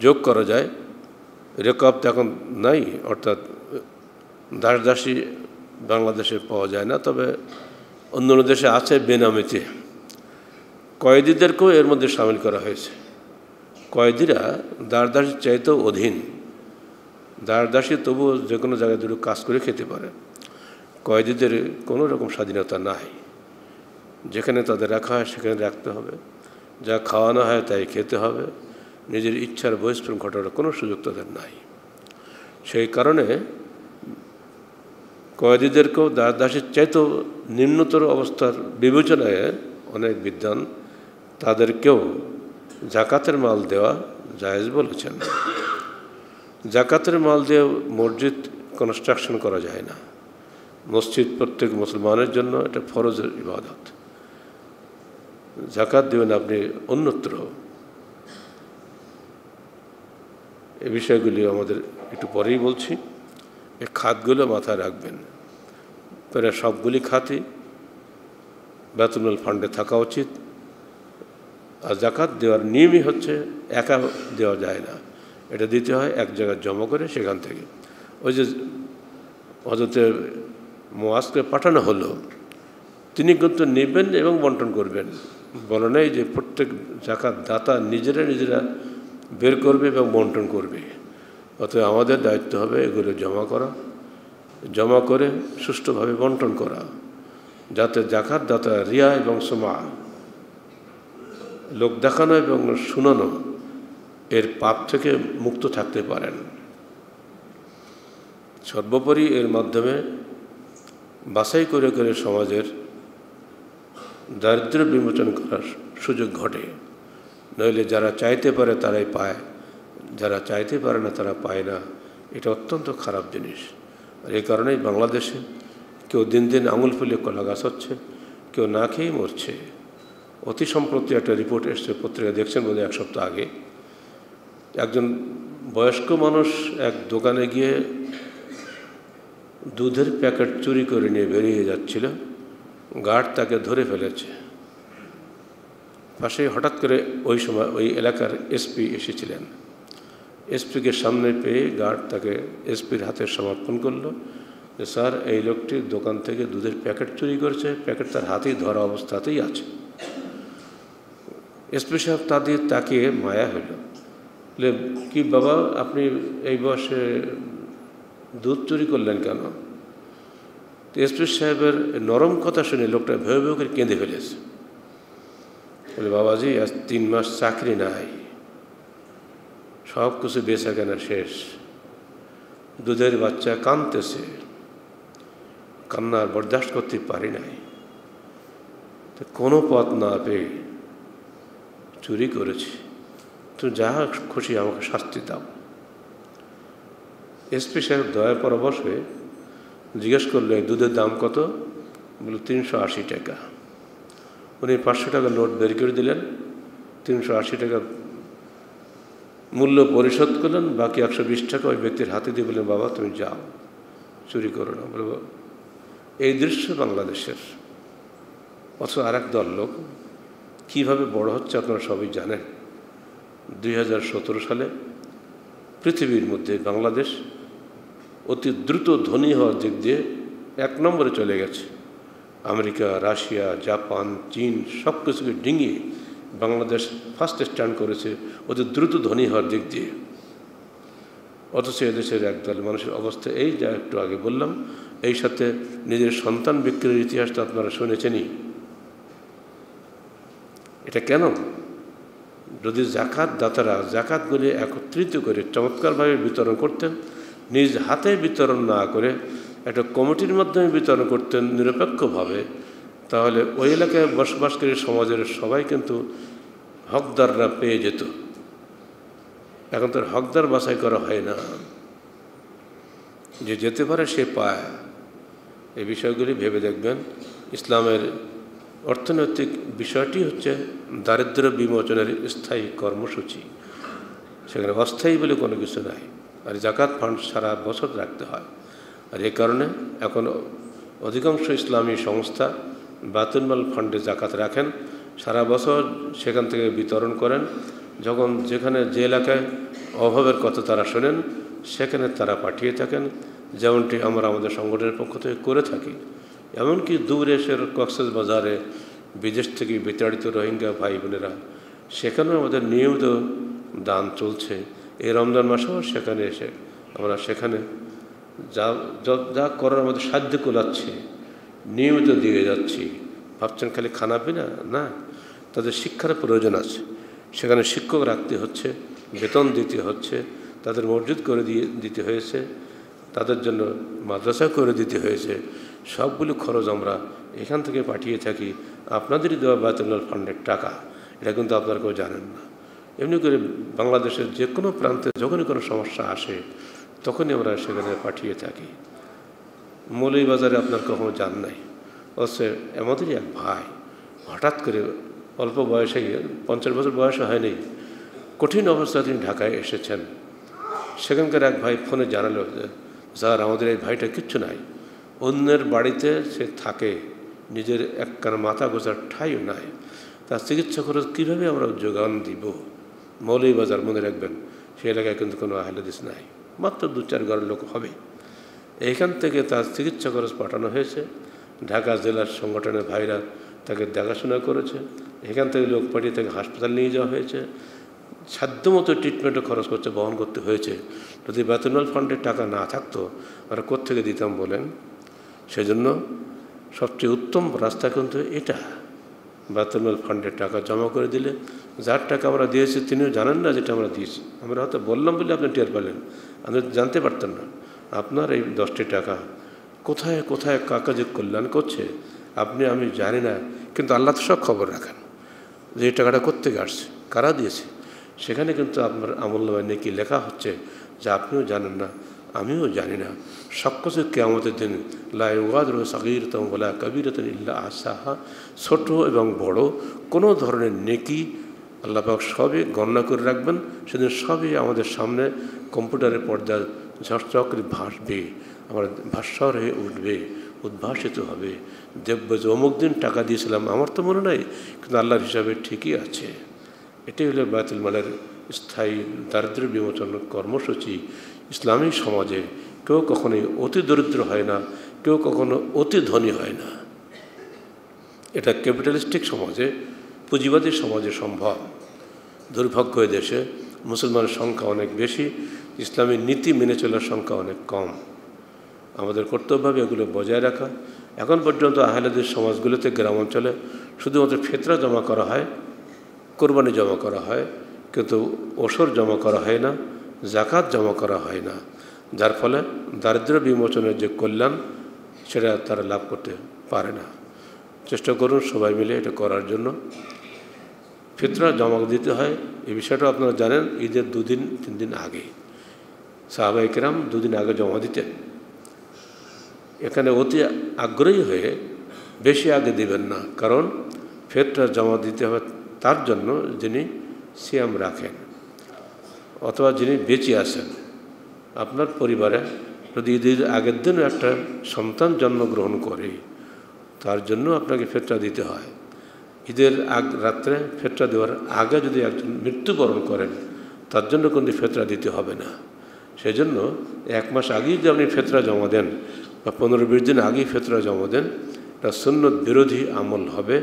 যোগ করা যায়, রেকাব তো এখন নাই, অর্থাৎ দাসদাসী বাংলাদেশে পাওয়া যায় না, তবে অন্য দেশে আছে বেনামিতে। কয়েদিদেরকেও এর মধ্যে সামিল করা হয়েছে। কয়েদিরা দাসদাসীর চাইতেও অধীন। দাসদাসী তবুও যে কোনো জায়গায় দুটো কাজ করে খেতে পারে, কয়েদিদের কোনো রকম স্বাধীনতা নাই। যেখানে তাদের রাখা হয় সেখানে রাখতে হবে, যা খাওয়ানো হয় তাই খেতে হবে, নিজের ইচ্ছার বহিষ্করণ ঘটানোর কোনো সুযোগ তাদের নাই। সেই কারণে কয়েদিদেরকেও দাসদাসীর চাইতেও নিম্নতর অবস্থার বিবেচনায় অনেক বিদ্বান তাদেরকেও জাকাতের মাল দেওয়া জায়েজ বলেছেন। জাকাতের মাল দিয়ে মসজিদ কনস্ট্রাকশন করা যায় না। মসজিদ প্রত্যেক মুসলমানের জন্য এটা ফরজের ইবাদত। জাকাত দেবেন আপনি অন্যত্র। এই বিষয়গুলি আমাদের একটু পরেই বলছি। এই খাতগুলো মাথায় রাখবেন। প্রায় সবগুলি খাতই বাইতুল মাল ফান্ডে থাকা উচিত। আর জাকাত দেওয়ার নিয়মই হচ্ছে একা দেওয়া যায় না, এটা দিতে হয় এক জায়গায় জমা করে সেখান থেকে। ওই যে হযরতে মুআজকে পাঠানো হলো, তিনি কিন্তু নেবেন এবং বন্টন করবেন, বলে নাই যে প্রত্যেক জাকাত দাতা নিজেরা বের করবে এবং বন্টন করবে। অতএব আমাদের দায়িত্ব হবে এগুলো জমা করে সুষ্ঠুভাবে বন্টন করা, যাতে জাকাত দাতা রিয়া এবং সুমআ, লোক দেখানো এবং শোনানো, এর পাপ থেকে মুক্ত থাকতে পারেন। সর্বোপরি এর মাধ্যমে বাছাই করে সমাজের দারিদ্র্য বিমোচন করার সুযোগ ঘটে। নইলে যারা চাইতে পারে তারাই পায়, যারা চাইতে পারে না তারা পায় না। এটা অত্যন্ত খারাপ জিনিস। আর এই কারণেই বাংলাদেশে কেউ দিন দিন আঙুল ফুলে কলা গাছ হচ্ছে, কেউ না খেয়েই মরছে। অতি সম্প্রতি একটা রিপোর্ট এসছে, পত্রিকা দেখছেন বোধহয় এক সপ্তাহ আগে। একজন বয়স্ক মানুষ এক দোকানে গিয়ে দুধের প্যাকেট চুরি করে নিয়ে বেরিয়ে যাচ্ছিল, গার্ড তাকে ধরে ফেলেছে। পাশে হঠাৎ করে ওই সময় ওই এলাকার এসপি এসেছিলেন। এসপিকে সামনে পেয়ে গার্ড তাকে এসপির হাতে সমর্পণ করলো যে স্যার, এই লোকটি দোকান থেকে দুধের প্যাকেট চুরি করেছে, প্যাকেট তার হাতেই ধরা অবস্থাতেই আছে। এসপি সাহেব তাদের তাকিয়ে মায়া হইল, বলে কি বাবা, আপনি এই বয়সে দুধ চুরি করলেন কেন? এসপি সাহেবের নরম কথা শুনে লোকটা ভেবে ভেবে করে কেঁদে ফেলেছে। বলে বাবাজি, আজ 3 মাস চাকরি নাই, সব কিছু বেচা কেনা শেষ, দুধের বাচ্চা কাঁদতেছে, কান্নার বরদাস্ত করতে পারি নাই, তো কোনো পথ না পেয়ে চুরি করেছি, তুমি যা খুশি আমাকে শাস্তি দাও। এসপি সাহেব দয়া পরবশ হয়ে জিজ্ঞেস করলো এই দুধের দাম কত? বলে 380 টাকা। উনি 500 টাকার নোট বের করে দিলেন, 380 টাকা মূল্য পরিশোধ করলেন, বাকি 120 টাকা ওই ব্যক্তির হাতে দিয়ে বললেন বাবা তুমি যাও, চুরি করো না। বলব এই দৃশ্য বাংলাদেশের। অথচ আর এক দল লোক কীভাবে বড় হচ্ছে আপনারা সবই জানেন। 2017 সালে পৃথিবীর মধ্যে বাংলাদেশ অতি দ্রুত ধনী হওয়ার দিক দিয়ে 1 নম্বরে চলে গেছে। আমেরিকা, রাশিয়া, জাপান, চীন সব কিছুকে ডিঙিয়ে বাংলাদেশ ফার্স্ট স্ট্যান্ড করেছে অতি দ্রুত ধনী হওয়ার দিক দিয়ে। অথচ এদেশের একদল মানুষের অবস্থা এই, যা একটু আগে বললাম। এই সাথে নিজের সন্তান বিক্রির ইতিহাসটা আপনারা শুনেছেনই। এটা কেন? যদি জাকাত দাতারা জাকাতগুলি একত্রিত করে চমৎকারভাবে বিতরণ করতেন, নিজ হাতে বিতরণ না করে একটা কমিটির মাধ্যমে বিতরণ করতেন নিরপেক্ষভাবে, তাহলে ওই এলাকায় বসবাসকারী সমাজের সবাই কিন্তু হকদাররা পেয়ে যেত। এখন তার হকদার বাছাই করা হয় না, যে যেতে পারে সে পায়। এই বিষয়গুলি ভেবে দেখবেন। ইসলামের অর্থনৈতিক বিষয়টি হচ্ছে দারিদ্র্য বিমোচনের স্থায়ী কর্মসূচি, সেখানে অস্থায়ী বলে কোনো কিছু নাই। আর জাকাত ফান্ড সারা বছর রাখতে হয়। আর এই কারণে এখন অধিকাংশ ইসলামী সংস্থা বাইতুল মাল ফান্ডে জাকাত রাখেন, সারা বছর সেখান থেকে বিতরণ করেন। যখন যেখানে যে এলাকায় অভাবের কথা তারা শোনেন, সেখানে তারা পাঠিয়ে থাকেন, যেমনটি আমরা আমাদের সংগঠনের পক্ষ থেকে করে থাকি। এমনকি দূরে এসে কক্সবাজারে বিদেশ থেকে বিতাড়িত রোহিঙ্গা ভাই বোনেরা, সেখানেও আমাদের নিয়মিত দান চলছে। এই রমজান মাসেও সেখানে এসে আমরা সেখানে যা করার আমাদের সাধ্য কোলাচ্ছে নিয়মিত দিয়ে যাচ্ছি। ভাবছেন খালি খানা পিনা না, তাদের শিক্ষার প্রয়োজন আছে। সেখানে শিক্ষক রাখতে হচ্ছে, বেতন দিতে হচ্ছে, তাদের মসজিদ করে দিতে হয়েছে, তাদের জন্য মাদ্রাসা করে দিতে হয়েছে। সবগুলো খরচ আমরা এখান থেকে পাঠিয়ে থাকি। আপনাদেরই দেওয়া বাইতুল মাল ফান্ডের টাকা, এটা কিন্তু আপনারা কেউ জানেন না। এমনি করে বাংলাদেশের যে কোনো প্রান্তে যখনই কোনো সমস্যা আসে তখনই আমরা সেখানে পাঠিয়ে থাকি। মৌলভীবাজারে আপনার কখনো যান নাই, অথচ আমাদেরই এক ভাই হঠাৎ করে অল্প বয়সে 50 বছর বয়স হয়নি, কঠিন অবস্থায় তিনি ঢাকায় এসেছেন। সেখানকার এক ভাই ফোনে জানালো যে স্যার আমাদের এই ভাইটা কিচ্ছু নাই, অন্যের বাড়িতে সে থাকে, নিজের একখানা মাথা গোছার ঠাঁইও নাই, তার চিকিৎসা খরচ কীভাবে আমরা যোগান দিব। মৌলভীবাজার মনে রাখবেন, সেই এলাকায় কিন্তু কোনো আহলে হাদিস নাই, মাত্র 2-4 ঘরের লোক হবে। এইখান থেকে তার চিকিৎসা খরচ পাঠানো হয়েছে, ঢাকা জেলার সংগঠনের ভাইরা তাকে দেখাশোনা করেছে, এখান থেকে লোক পাঠিয়ে তাকে হাসপাতাল নিয়ে যাওয়া হয়েছে, সাধ্যমতো ট্রিটমেন্টও খরচ করতে বহন করতে হয়েছে। যদি বেতনওয়াল ফান্ডের টাকা না থাকতো আমরা কোত্থেকে দিতাম বলেন? সেজন্য সবচেয়ে উত্তম রাস্তা কিন্তু এটা, বেতনওয়াল ফান্ডের টাকা জমা করে দিলে, যার টাকা আমরা দিয়েছি তিনিও জানেন না যেটা আমরা দিয়েছি, আমরা হয়তো বললাম বলে আপনি টের পেলেন, আপনি জানতে পারতেন না আপনার এই 10টি টাকা কোথায় কোথায় কাকা যে কল্যাণ করছে আপনি আমি জানি না, কিন্তু আল্লাহ তো সব খবর রাখেন যে এই টাকাটা কোত্থেকে আসছে, কারা দিয়েছে। সেখানে কিন্তু আপনার আমলনামায় নেকি লেখা হচ্ছে যা আপনিও জানেন না, আমিও জানি না। সব কিছু কিয়ামতের দিন লা ইউগাদিরু সাগীরাতান ওয়ালা কাবীরাতান ইল্লা আহসাহা, ছোট এবং বড় কোনো ধরনের নেকি আল্লাহ পাক সবই গণনা করে রাখবেন। সেদিন সবই আমাদের সামনে কম্পিউটারের পর্দায় ঝকঝক করে ভাসবে, আমার ভাস্বর হয়ে উঠবে, উদ্ভাসিত হবে। দেখব যে অমুক দিন টাকা দিয়েছিলাম, আমার তো মনে নাই, কিন্তু আল্লাহর হিসাবে ঠিকই আছে। এটাই হলো বায়তুল মালের স্থায়ী দারিদ্র্য বিমোচন কর্মসূচি। ইসলামী সমাজে কেউ কখনোই অতি দরিদ্র হয় না, কেউ কখনো অতি ধনী হয় না। এটা ক্যাপিটালিস্টিক সমাজে, পুঁজিবাদী সমাজে সম্ভব। দুর্ভাগ্য এই দেশে মুসলমানের সংখ্যা অনেক বেশি, ইসলামী নীতি মেনে চলার সংখ্যা অনেক কম। আমাদের কর্তব্য হবে এগুলো বজায় রাখা। এখন পর্যন্ত আহলে হাদিস সমাজগুলোতে গ্রাম অঞ্চলে শুধুমাত্র ফিতরা জমা করা হয়, কোরবানি জমা করা হয়, কিন্তু ওসর জমা করা হয় না, জাকাত জমা করা হয় না, যার ফলে দারিদ্র্য বিমোচনের যে কল্যাণ সেটা তারা লাভ করতে পারে না। চেষ্টা করুন সবাই মিলে এটা করার জন্য। ফিতরা জমা দিতে হয়, এই বিষয়টা আপনারা জানেন, ঈদের 2-3 দিন আগে সাহাবায়ে কেরাম 2 দিন আগে জমা দিতেন। এখানে অতি আগ্রহী হয়ে বেশি আগে দিবেন না, কারণ ফিতরা জমা দিতে হবে তার জন্য যিনি সিয়াম রাখেন অথবা যিনি বেঁচে আছেন। আপনার পরিবারে যদি ঈদের আগের দিন একটা সন্তান জন্মগ্রহণ করে, তার জন্য আপনাকে ফিতরা দিতে হয়। ঈদের রাত্রে ফিতরা দেওয়ার আগে যদি একজন মৃত্যুবরণ করেন, তার জন্য কিন্তু ফিতরা দিতে হবে না। সেজন্য 1 মাস আগেই যদি আপনি ফিতরা জমা দেন বা 15-20 দিন আগেই ফিতরা জমা দেন, এটা সুন্নত বিরোধী আমল হবে।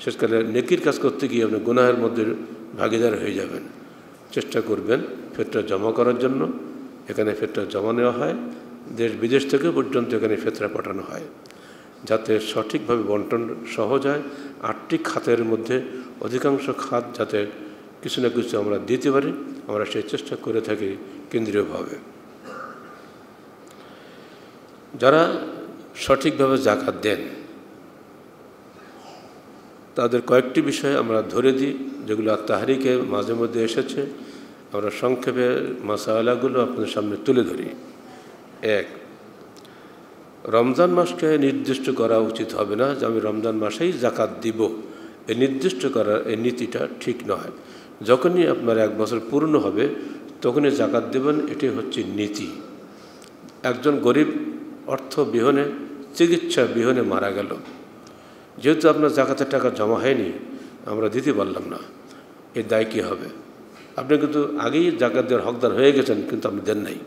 শেষকালে নেকির কাজ করতে গিয়ে আপনি গুনাহের মধ্যে ভাগীদার হয়ে যাবেন। চেষ্টা করবেন ফিতরা জমা করার জন্য। এখানে ফিতরা জমা নেওয়া হয়, দেশ বিদেশ থেকে পর্যন্ত এখানে ফিতরা পাঠানো হয়, যাতে সঠিকভাবে বন্টন সহজ হয়। 8টি খাতের মধ্যে অধিকাংশ খাত যাতে কিছু না কিছু আমরা দিতে পারি, আমরা সেই চেষ্টা করে থাকি কেন্দ্রীয়ভাবে। যারা সঠিকভাবে জাকাত দেন তাদের কয়েকটি বিষয় আমরা ধরে দিই, যেগুলো তাহরিকে মাঝে মধ্যে এসেছে। আমরা সংক্ষেপে মাসালাগুলো আপনাদের সামনে তুলে ধরি। 1, রমজান মাসকে নির্দিষ্ট করা উচিত হবে না যে আমি রমজান মাসেই জাকাত দিব, এই নির্দিষ্ট করার এই নীতিটা ঠিক নয়। যখনই আপনার 1 বছর পূর্ণ হবে তখনই জাকাত দেবেন, এটি হচ্ছে নীতি। একজন গরিব অর্থ বিহনে, চিকিৎসা বিহনে মারা গেল, যেহেতু আপনার জাকাতের টাকা জমা হয়নি, আমরা দিতে পারলাম না, এর দায় কী হবে? আপনি কিন্তু আগেই জাকাত দেওয়ার হকদার হয়ে গেছেন, কিন্তু আপনি দেন নাই,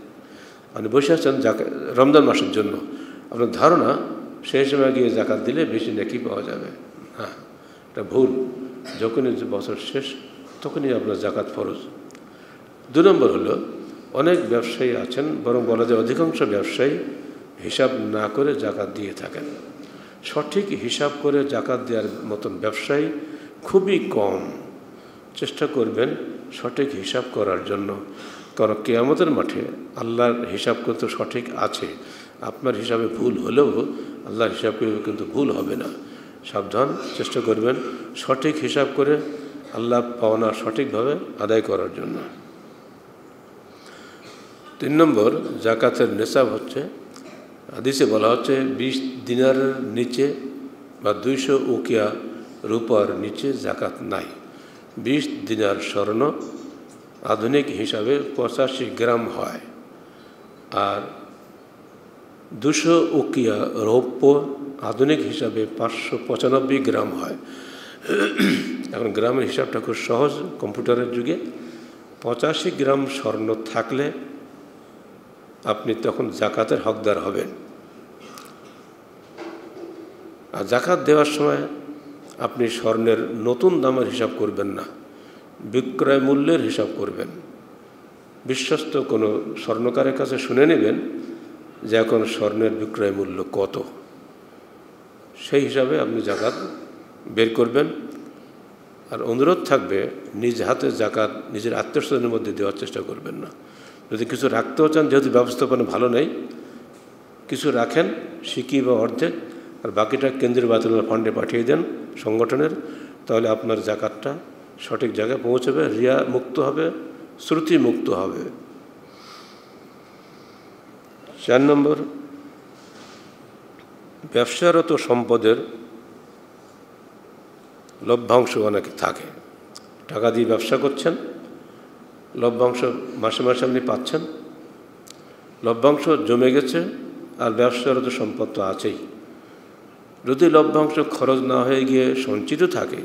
আপনি বসে আছেন রমজান মাসের জন্য। আপনার ধারণা সেই সময় গিয়ে জাকাত দিলে বেশি নেকি পাওয়া যাবে। হ্যাঁ, এটা ভুল। যখনই বছর শেষ তখনই আপনার জাকাত ফরজ। 2 নম্বর হলো, অনেক ব্যবসায়ী আছেন, বরং বলা যায় অধিকাংশ ব্যবসায়ী হিসাব না করে জাকাত দিয়ে থাকেন। সঠিক হিসাব করে জাকাত দেওয়ার মতন ব্যবসায়ী খুবই কম। চেষ্টা করবেন সঠিক হিসাব করার জন্য, কারণ কিয়ামতের মাঠে আল্লাহর হিসাব কিন্তু সঠিক আছে। আপনার হিসাবে ভুল হলেও আল্লাহর হিসাব কিন্তু ভুল হবে না। সাবধান, চেষ্টা করবেন সঠিক হিসাব করে আল্লাহ পাওনা সঠিকভাবে আদায় করার জন্য। 3 নম্বর, জাকাতের নিসাব হচ্ছে, হাদিসে বলা হচ্ছে 20 দিনারের নিচে বা 200 উকিয়া রূপার নিচে জাকাত নাই। 20 দিনার স্বর্ণ আধুনিক হিসাবে 85 গ্রাম হয়, আর 200 উকিয়া রৌপ্য আধুনিক হিসাবে 595 গ্রাম হয়। এখন গ্রামের হিসাবটা খুব সহজ কম্পিউটারের যুগে। 85 গ্রাম স্বর্ণ থাকলে আপনি তখন জাকাতের হকদার হবেন। আর জাকাত দেওয়ার সময় আপনি স্বর্ণের নতুন দামের হিসাব করবেন না, বিক্রয় মূল্যের হিসাব করবেন। বিশ্বস্ত কোনো স্বর্ণকারের কাছে শুনে নেবেন যে এখন স্বর্ণের বিক্রয় মূল্য কত, সেই হিসাবে আপনি জাকাত বের করবেন। আর অনুরোধ থাকবে নিজ হাতে জাকাত নিজের আত্মীয়স্বজনের মধ্যে দেওয়ার চেষ্টা করবেন না। যদি কিছু রাখতেও চান, যেহেতু ব্যবস্থাপনা ভালো নেই, কিছু রাখেন সিকি বা অর্ধেক, আর বাকিটা কেন্দ্রীয় বায়তুল ফান্ডে পাঠিয়ে দেন সংগঠনের, তাহলে আপনার জাকাতটা সঠিক জায়গায় পৌঁছবে, রিয়া মুক্ত হবে, শ্রুতি মুক্ত হবে। 4 নম্বর, ব্যবসারত সম্পদের লভ্যাংশ অনেকে থাকে। টাকা দিয়ে ব্যবসা করছেন, লভ্যাংশ মাসে মাসে আপনি পাচ্ছেন, লভ্যাংশ জমে গেছে, আর ব্যবসারত সম্পদ তো আছেই। যদি লভ্যাংশ খরচ না হয়ে গিয়ে সঞ্চিত থাকে,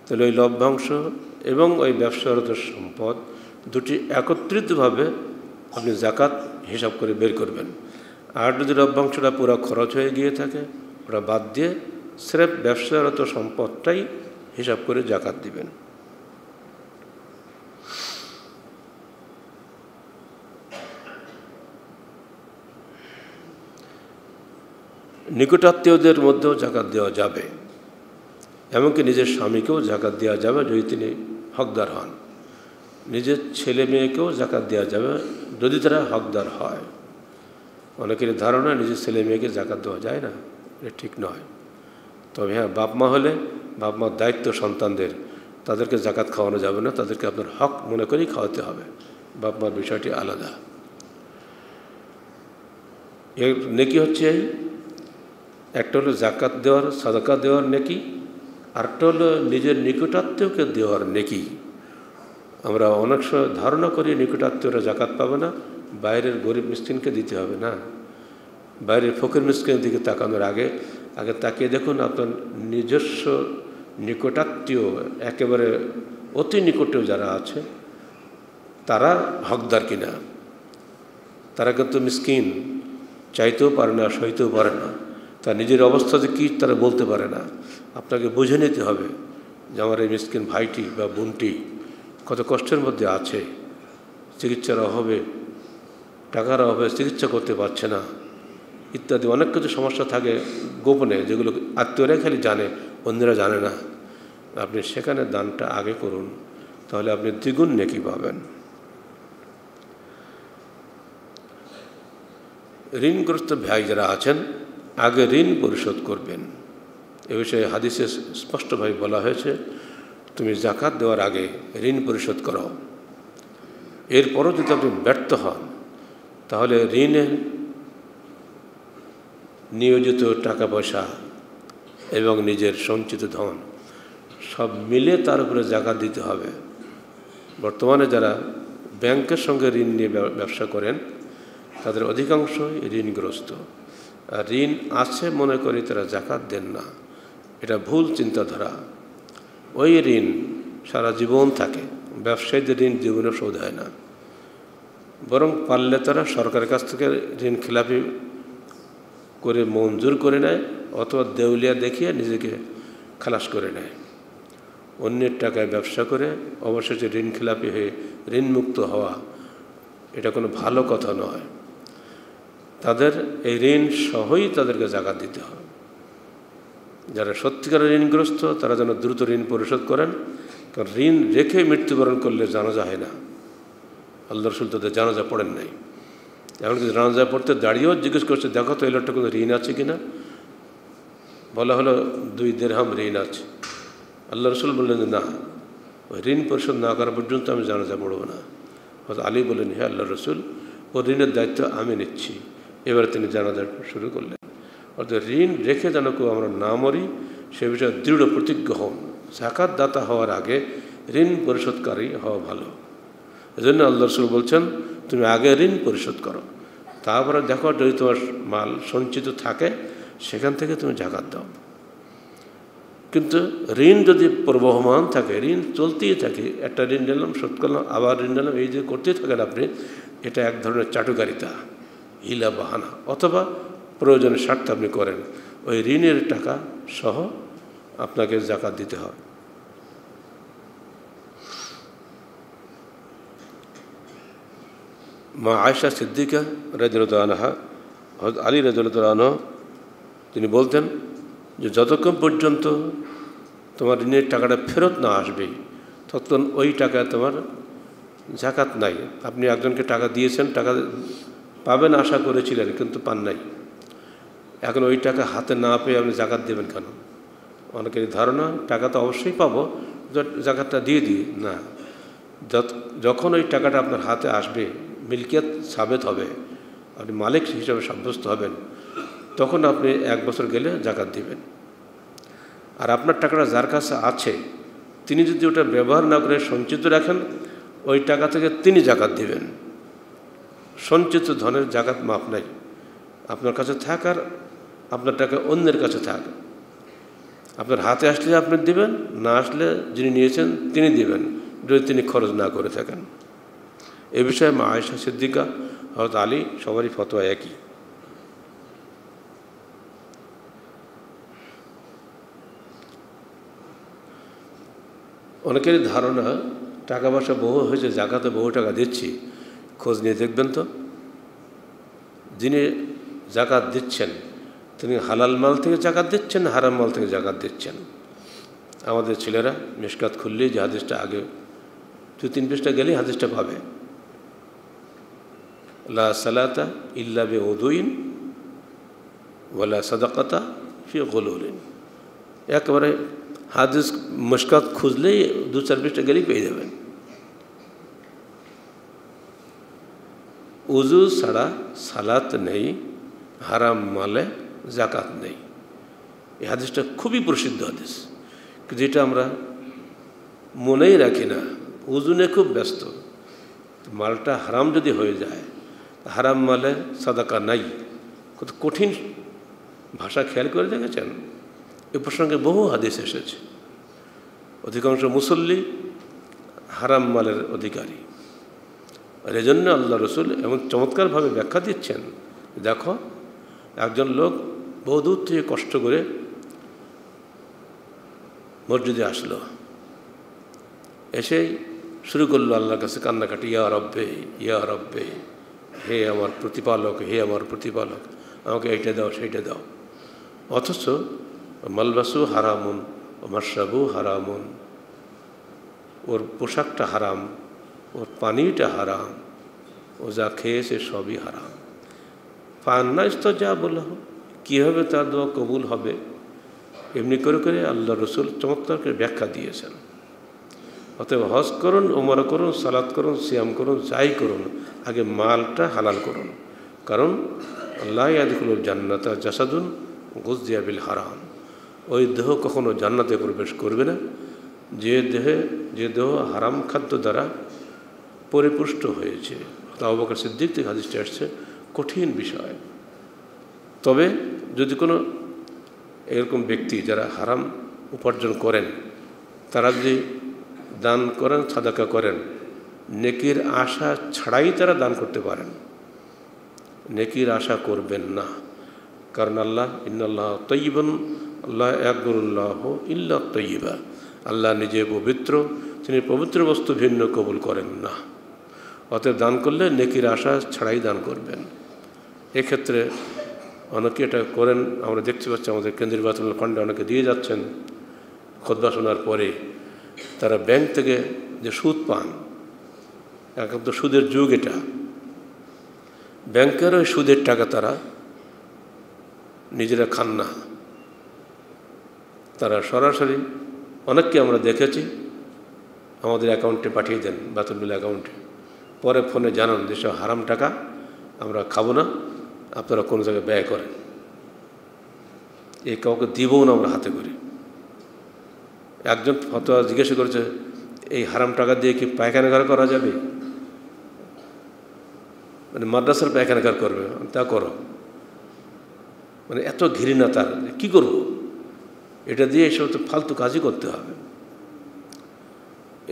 তাহলে ওই লভ্যাংশ এবং ওই ব্যবসারত সম্পদ দুটি একত্রিতভাবে আপনি জাকাত হিসাব করে বের করবেন। আর যদি লভ্যাংশটা পুরো খরচ হয়ে গিয়ে থাকে, ওটা বাদ দিয়ে স্রেফ ব্যবসারত সম্পদটাই হিসাব করে জাকাত দিবেন। নিকটাত্মীয়দের মধ্যেও জাকাত দেওয়া যাবে, এমনকি নিজের স্বামীকেও জাকাত দেওয়া যাবে যদি তিনি হকদার হন। নিজের ছেলে মেয়েকেও জাকাত দেওয়া যাবে যদি তারা হকদার হয়। অনেকের ধারণা নিজের ছেলে মেয়েকে জাকাত দেওয়া যায় না, এটা ঠিক নয়। তবে হ্যাঁ, বাপ মা হলে বাপ মার দায়িত্ব সন্তানদের, তাদেরকে জাকাত খাওয়ানো যাবে না, তাদেরকে আপনার হক মনে করেই খাওয়াতে হবে। বাপ মার বিষয়টি আলাদা। এর নেকি হচ্ছে এই, একটা হলো জাকাত দেওয়ার, সাদাকা দেওয়ার নেকি, আরেকটা হলো নিজের নিকটাত্মীয়কে দেওয়ার নেকি। আমরা অনেক সময় ধারণা করি নিকটাত্মীয়রা জাকাত পাবে না, বাইরের গরিব মিসকিনকে দিতে হবে না। বাইরের ফকির মিসকিনের দিকে তাকানোর আগে তাকিয়ে দেখুন আপনার নিজস্ব নিকটাত্মীয়, একেবারে অতি নিকটেও যারা আছে, তারা হকদার কিনা। তারা কিন্তু মিসকিন, চাইতেও পারে না, সইতেও পারে না, তার নিজের অবস্থা যে কী তারা বলতে পারে না। আপনাকে বুঝে নিতে হবে যে আমার এই মিসকিন ভাইটি বা বোনটি কত কষ্টের মধ্যে আছে, চিকিৎসার অভাবে, টাকার অভাবে চিকিৎসা করতে পারছে না, ইত্যাদি অনেক কিছু সমস্যা থাকে গোপনে, যেগুলো আত্মীয়রাই খালি জানে, অন্যরা জানে না। আপনি সেখানে দানটা আগে করুন, তাহলে আপনি দ্বিগুণ নেকি পাবেন। ঋণগ্রস্ত ভাই যারা আছেন, আগে ঋণ পরিশোধ করবেন। এ বিষয়ে হাদিসে স্পষ্টভাবে বলা হয়েছে, তুমি জাকাত দেওয়ার আগে ঋণ পরিশোধ করো। এরপরও যদি আপনি ব্যর্থ হন, তাহলে ঋণে নিয়োজিত টাকা পয়সা এবং নিজের সঞ্চিত ধন সব মিলে তার উপরে জাকাত দিতে হবে। বর্তমানে যারা ব্যাংকের সঙ্গে ঋণ নিয়ে ব্যবসা করেন, তাদের অধিকাংশই ঋণগ্রস্ত। আর ঋণ আছে মনে করে তারা জাকাত দেন না, এটা ভুল চিন্তাধারা। ওই ঋণ সারা জীবন থাকে, ব্যবসায়ীদের ঋণ জীবনে শোধ হয় না। বরং পারলে তারা সরকারের কাছ থেকে ঋণ খেলাপি করে মঞ্জুর করে নেয়, অথবা দেউলিয়া দেখিয়ে নিজেকে খালাস করে নেয়। অন্যের টাকায় ব্যবসা করে অবশেষে ঋণ খেলাপি হয়ে ঋণমুক্ত হওয়া, এটা কোনো ভালো কথা নয়। তাদের এই ঋণ সহই তাদেরকে জাকাত দিতে হবে। যারা সত্যিকারের ঋণগ্রস্ত, তারা যেন দ্রুত ঋণ পরিশোধ করেন, কারণ ঋণ রেখে মৃত্যুবরণ করলে জানাজা হয় না। আল্লাহ রসুল তাদের জানাজা পড়েন নাই। এমনকি জানাজা পড়তে দাঁড়িয়েও জিজ্ঞেস করছে, দেখো তো এই লোকটা কোনো ঋণ আছে কিনা। বলা হলো 2 দিরহাম ঋণ আছে। আল্লাহ রসুল বললেন যে না, ওই ঋণ পরিশোধ না করা পর্যন্ত আমি জানাজা পড়ব না। হয়তো আলী বললেন, হে আল্লাহ রসুল, ও ঋণের দায়িত্ব আমি নিচ্ছি। এবারে তিনি জানাজা শুরু করলেন। অর্থাৎ ঋণ রেখে যেন কেউ আমরা না মরি, সে বিষয়ে দৃঢ় প্রতিজ্ঞ হন। যাকাত দাতা হওয়ার আগে ঋণ পরিশোধকারী হওয়া ভালো। এজন্য আল্লাহ রাসূল বলছেন, তুমি আগে ঋণ পরিশোধ করো, তারপরে দেখো যদি তোমার মাল সঞ্চিত থাকে সেখান থেকে তুমি যাকাত দাও। কিন্তু ঋণ যদি প্রবহমান থাকে, ঋণ চলতেই থাকে, একটা ঋণ নিলাম শোধ করলাম আবার ঋণ নিলাম, এই যে করতেই থাকেন আপনি, এটা এক ধরনের চাটুকারিতা, হিলা বাহানা, অথবা প্রয়োজনের স্বার্থে আপনি করেন, ওই ঋণের টাকা সহ আপনাকে যাকাত দিতে হয়। মা আয়েশা সিদ্দিকা রাদিয়াল্লাহু আনহা, হযরত আলী রাদিয়াল্লাহু আনহু তিনি বলতেন যে যতক্ষণ পর্যন্ত তোমার ঋণের টাকাটা ফেরত না আসবে ততক্ষণ ওই টাকা তোমার যাকাত নাই। আপনি একজনকে টাকা দিয়েছেন, টাকা পাবেন আশা করেছিলেন কিন্তু পান নাই, এখন ওই টাকা হাতে না পেয়ে আপনি যাকাত দেবেন কেন? অনেকের ধারণা টাকা তো অবশ্যই পাবো, যাকাতটা দিয়ে দিই না। যখন ওই টাকাটা আপনার হাতে আসবে, মিলকিয়াত সাবেত হবে, আপনি মালিক হিসাবে সাব্যস্ত হবেন, তখন আপনি 1 বছর গেলে যাকাত দিবেন। আর আপনার টাকাটা যার কাছে আছে তিনি যদি ওটা ব্যবহার না করে সঞ্চিত রাখেন, ওই টাকা থেকে তিনি যাকাত দিবেন। সঞ্চিত ধনের যাকাত মাপ নাই। আপনার কাছে থাক আর আপনার টাকা অন্যের কাছে থাক, আপনার হাতে আসলে আপনি দিবেন, না আসলে যিনি নিয়েছেন তিনি দিবেন, যদি তিনি খরচ না করে থাকেন। এ বিষয়ে মা আয়েশা সিদ্দিকা, হযরত আলী সবারই ফতোয়া একই। অনেকেরই ধারণা টাকা পয়সা বহু হয়েছে, যাকাতে বহু টাকা দিচ্ছি, খোঁজ নিয়ে দেখবেন তো যিনি যাকাত দিচ্ছেন তিনি হালাল মাল থেকে যাকাত দিচ্ছেন, হারাম মাল থেকে যাকাত দিচ্ছেন। আমাদের ছেলেরা মিশকাত খুললেই যে হাদিসটা আগে 2-3 পৃষ্ঠা গেলেই হাদিসটা পাবে, লা সালাতা ইল্লা বিউযুইন ওয়ালা সাদাকাতা ফি গুলুলিন। একেবারে হাদিস মিশকাত খুঁজলেই 2-4 পৃষ্ঠা গেলেই পেয়ে যাবেন। উজু ছাড়া সালাত নেই, হারাম মালে যাকাত নেই। এই হাদিসটা খুবই প্রসিদ্ধ হাদিস, যেটা আমরা মনেই রাখি না, উজু নিয়ে খুব ব্যস্ত। মালটা হারাম যদি হয়ে যায়, হারাম মালে সাদাকা নাই, কত কঠিন ভাষা খেয়াল করে দেখেছেন? এ প্রসঙ্গে বহু হাদিস এসেছে। অধিকাংশ মুসল্লি হারাম মালের অধিকারী। আর এজন্য আল্লাহ রসুল এমন চমৎকারভাবে ব্যাখ্যা দিচ্ছেন, দেখো একজন লোক বহুদূর থেকে কষ্ট করে মসজিদে আসলো, এসেই শুরু করলো আল্লাহর কাছে কান্নাকাটি, ইয়া রব্বে ইয়া রব্বে, হে আমার প্রতিপালক, হে আমার প্রতিপালক, আমাকে এইটা দাও সেইটা দাও। অথচ মালবাসু হারামুন ও মাশরাবু হারামুন, ওর পোশাকটা হারাম, ওর পানিটা হারাম, ও যা খেয়েছে সবই হারাম। ফান্নাস তো যা বলা হোক, কীভাবে তার দোয়া কবুল হবে? এমনি করে করে আল্লাহ রসুল চমৎকার করে ব্যাখ্যা দিয়েছেন। অতএব হজ করুন, ওমরা করুন, সালাত করুন, সিয়াম করুন, যাই করুন, আগে মালটা হালাল করুন। কারণ আল্লাহ ইয়াদখুলুল জান্নাতা জাসাদুন গুযযিয়া বিল হারাম, ওই দেহ কখনো জান্নাতে প্রবেশ করবে না যে দেহ হারাম খাদ্য দ্বারা পরিপুষ্ট হয়েছে। আবু বকর সিদ্দিক থেকে হাদিসটি আসছে, কঠিন বিষয়। তবে যদি কোনো এরকম ব্যক্তি যারা হারাম উপার্জন করেন, তারা যদি দান করেন, সাদাকা করেন, নেকির আশা ছাড়াই তারা দান করতে পারেন, নেকির আশা করবেন না। কারণ আল্লাহ ইন্নাল্লাহ তাইয়্যিবুন, আল্লাহ ইয়াকবালুল্লাহ ইল্লা তাইয়্যিবা, আল্লাহ নিজে পবিত্র, তিনি পবিত্র বস্তু ভিন্ন কবুল করেন না। অতএব দান করলে নেকির আশা ছাড়াই দান করবেন। এক্ষেত্রে অনেকে এটা করেন, আমরা দেখতে পাচ্ছি আমাদের কেন্দ্রীয় বায়তুল ফান্ডে অনেকে দিয়ে যাচ্ছেন। খুতবা শোনার পরে তারা ব্যাংক থেকে যে সুদ পান, এখন তো সুদের যুগ, এটা ব্যাংকের ওই সুদের টাকা তারা নিজেরা খান না, তারা সরাসরি অনেককে আমরা দেখেছি আমাদের অ্যাকাউন্টে পাঠিয়ে দেন, বায়তুল অ্যাকাউন্টে, পরে ফোনে জানান যেসব হারাম টাকা আমরা খাবো না, আপনারা কোনো জায়গায় ব্যয় করেন, এই কাউকে দিবও না আমরা হাতে করে। একজন ফতোয়া জিজ্ঞাসা করেছে, এই হারাম টাকা দিয়ে কি পায়খানা ঘর করা যাবে? মানে মাদ্রাসার পায়খানা ঘর করবে, তা করো। মানে এত ঘৃণা তার, কি করব, এটা দিয়ে এসব তো ফালতু কাজই করতে হবে।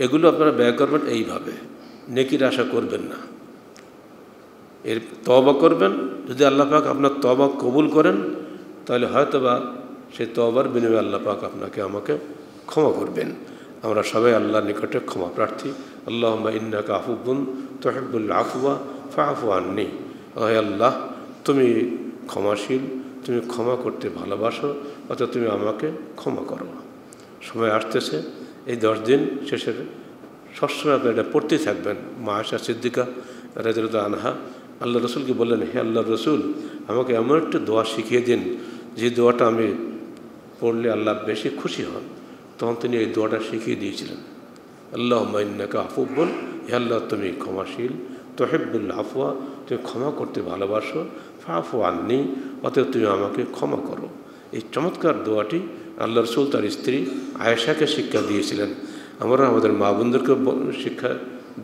এগুলো আপনারা ব্যয় করবেন এইভাবে, নেকির আশা করবেন না। এর তওবা করবেন, যদি আল্লাহ পাক আপনার তওবা কবুল করেন তাহলে হয়তোবা সেই তওবার বিনিময়ে আল্লাহ পাক আপনাকে আমাকে ক্ষমা করবেন। আমরা সবাই আল্লাহর নিকটে ক্ষমা প্রার্থী। আল্লাহুম্মা ইন্নাকা আফুবুন তুহিব্বুল আফওয়া ফাআফু আন্নি। হে আল্লাহ, তুমি ক্ষমাশীল, তুমি ক্ষমা করতে ভালোবাসো, অর্থাৎ তুমি আমাকে ক্ষমা করো। সময় আসতেছে, এই 10 দিন শেষের সবসময় আপনি এটা পড়তেই থাকবেন। মা আয়েশা সিদ্দিকা রাদিয়াল্লাহু আনহা আল্লাহ রসুলকে বললেন, হে আল্লাহ রসুল, আমাকে এমন একটা দোয়া শিখিয়ে দিন যে দোয়াটা আমি পড়লে আল্লাহ বেশি খুশি হন। তখন তিনি এই দোয়াটা শিখিয়ে দিয়েছিলেন, আল্লাহুম্মা ইন্নাকা আফুবুন, হে আল্লাহ তুমি ক্ষমাশীল, তুহিব্বুল আফওয়া তুমি ক্ষমা করতে ভালোবাসো, ফাআফু আন্নি অতএব তুমি আমাকে ক্ষমা করো। এই চমৎকার দোয়াটি আল্লাহ রসুল তার স্ত্রী আয়েশাকে শিক্ষা দিয়েছিলেন। আমরা আমাদের মা বোনদেরকে শিক্ষা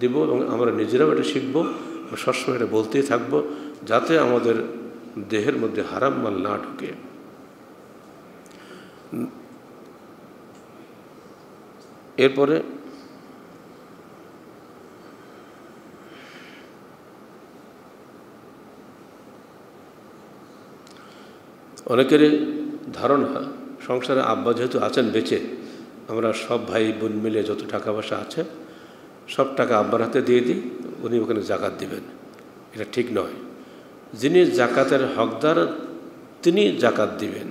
দেব এবং আমরা নিজেরাও এটা শিখব, সবসময় এটা বলতেই থাকবো, যাতে আমাদের দেহের মধ্যে হারাম মাল না ঢোকে। এরপরে অনেকেরই ধারণা, সংসারে আব্বা যেহেতু আছেন বেঁচে, আমরা সব ভাই বোন মিলে যত টাকা পয়সা আছে সব টাকা আব্বার হাতে দিয়ে দিই, উনি ওখানে জাকাত দিবেন। এটা ঠিক নয়। যিনি জাকাতের হকদার তিনি জাকাত দিবেন।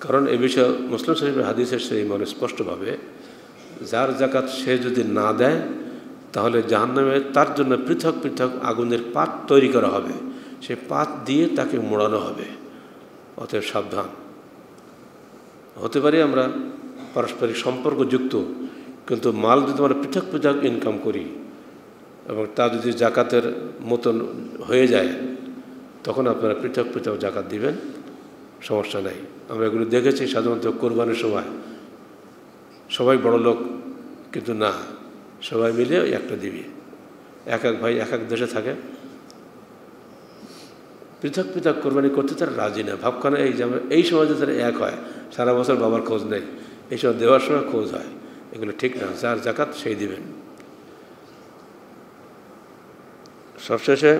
কারণ এ বিষয়ে মুসলিম শরীফের হাদিসের সেই মানে স্পষ্টভাবে, যার জাকাত সে যদি না দেয় তাহলে জাহান্নামে তার জন্য পৃথক পৃথক আগুনের পাত তৈরি করা হবে, সে পাত দিয়ে তাকে মোড়ানো হবে। অতএব সাবধান। হতে পারে আমরা পারস্পরিক সম্পর্কযুক্ত, কিন্তু মাল যদি আমরা পৃথক পৃথক ইনকাম করি এবং তা যদি জাকাতের মতন হয়ে যায়, তখন আপনারা পৃথক পৃথক জাকাত দিবেন, সমস্যা নাই। আমরা এগুলো দেখেছি সাধারণত কোরবানির সময় সবাই বড় লোক, কিন্তু না, সবাই মিলে একটা দিবি। এক এক ভাই এক এক দেশে থাকে, পৃথক পৃথক কোরবানি করতে তারা রাজি না। ভাবখানা এই সময় যে তারা এক হয়, সারা বছর বাবার খোঁজ নেই, এই সময় দেওয়ার সময় খোঁজ হয়, এগুলো ঠিক না। যার জাকাত সেই দিবেন। সবশেষে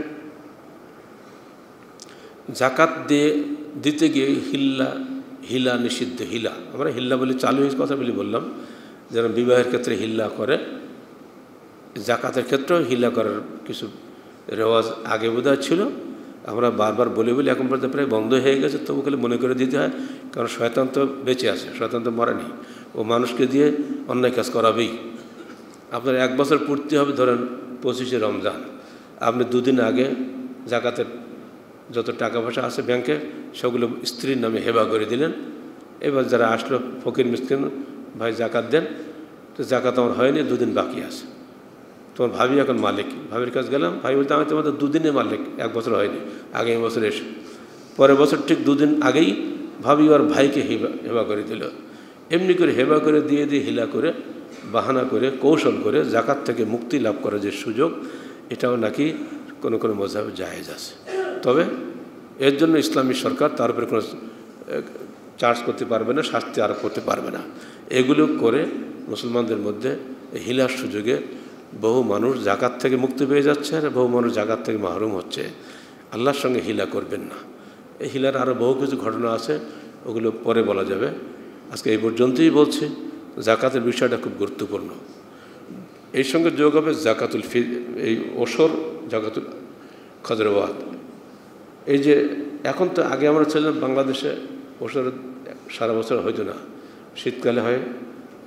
জাকাত দিতে গিয়ে হিলা নিষিদ্ধ। আমরা হিল্লা বলি, চালু কথা বলি বললাম, যেন বিবাহের ক্ষেত্রে হিল্লা করে, জাকাতের ক্ষেত্রেও হিল্লা করার কিছু রেওয়াজ আগে বোধহয় ছিল। আমরা বারবার বলি এখন পর্যন্ত প্রায় বন্ধ হয়ে গেছে, তবু খালি মনে করে দিতে হয়, কারণ শয়তান তো বেঁচে আছে, শয়তান তো মরেনি, ও মানুষকে দিয়ে অন্যায় কাজ করাবেই। আপনার 1 বছর পূর্তি হবে, ধরেন 25শে রমজান, আপনি 2 দিন আগে জাকাতের যত টাকা পয়সা আছে ব্যাংকে সেগুলো স্ত্রীর নামে হেবা করে দিলেন। এবার যারা আসলো ফকির মিসকিন, ভাই জাকাত দেন, তো জাকাত আমার হয়নি, 2 দিন বাকি আছে। তোমার ভাবি এখন মালিক, ভাবির কাছে গেলাম, ভাই বলতে আমি তোমাদের 2 দিনে মালিক, 1 বছর হয়নি, আগামী বছর এসে। পরের বছর ঠিক 2 দিন আগেই ভাবি আর ভাইকে হেবা করে দিল। এমনি করে হেবা করে দিয়ে হিলা করে, বাহানা করে, কৌশল করে জাকাত থেকে মুক্তি লাভ করার যে সুযোগ, এটাও নাকি কোনো কোনো মযহাবে জায়েজ আছে। তবে এর জন্য ইসলামী সরকার তার উপরে কোনো চার্জ করতে পারবে না, শাস্তি আরোপ করতে পারবে না। এগুলো করে মুসলমানদের মধ্যে হিলার সুযোগে বহু মানুষ জাকাত থেকে মুক্তি পেয়ে যাচ্ছে, আর বহু মানুষ জাকাত থেকে মাহরুম হচ্ছে। আল্লাহর সঙ্গে হিলা করবেন না। এই হিলার আরও বহু কিছু ঘটনা আছে, ওগুলো পরে বলা যাবে। আজকে এই পর্যন্তই বলছি। জাকাতের বিষয়টা খুব গুরুত্বপূর্ণ। এই সঙ্গে যোগ হবে জাকাতুল এই ওসর, জাকাতুল খজরওয়াত। এই যে এখন তো আগে আমরা ছিলাম বাংলাদেশে ওসর সারা বছর হয়তো না, শীতকালে হয়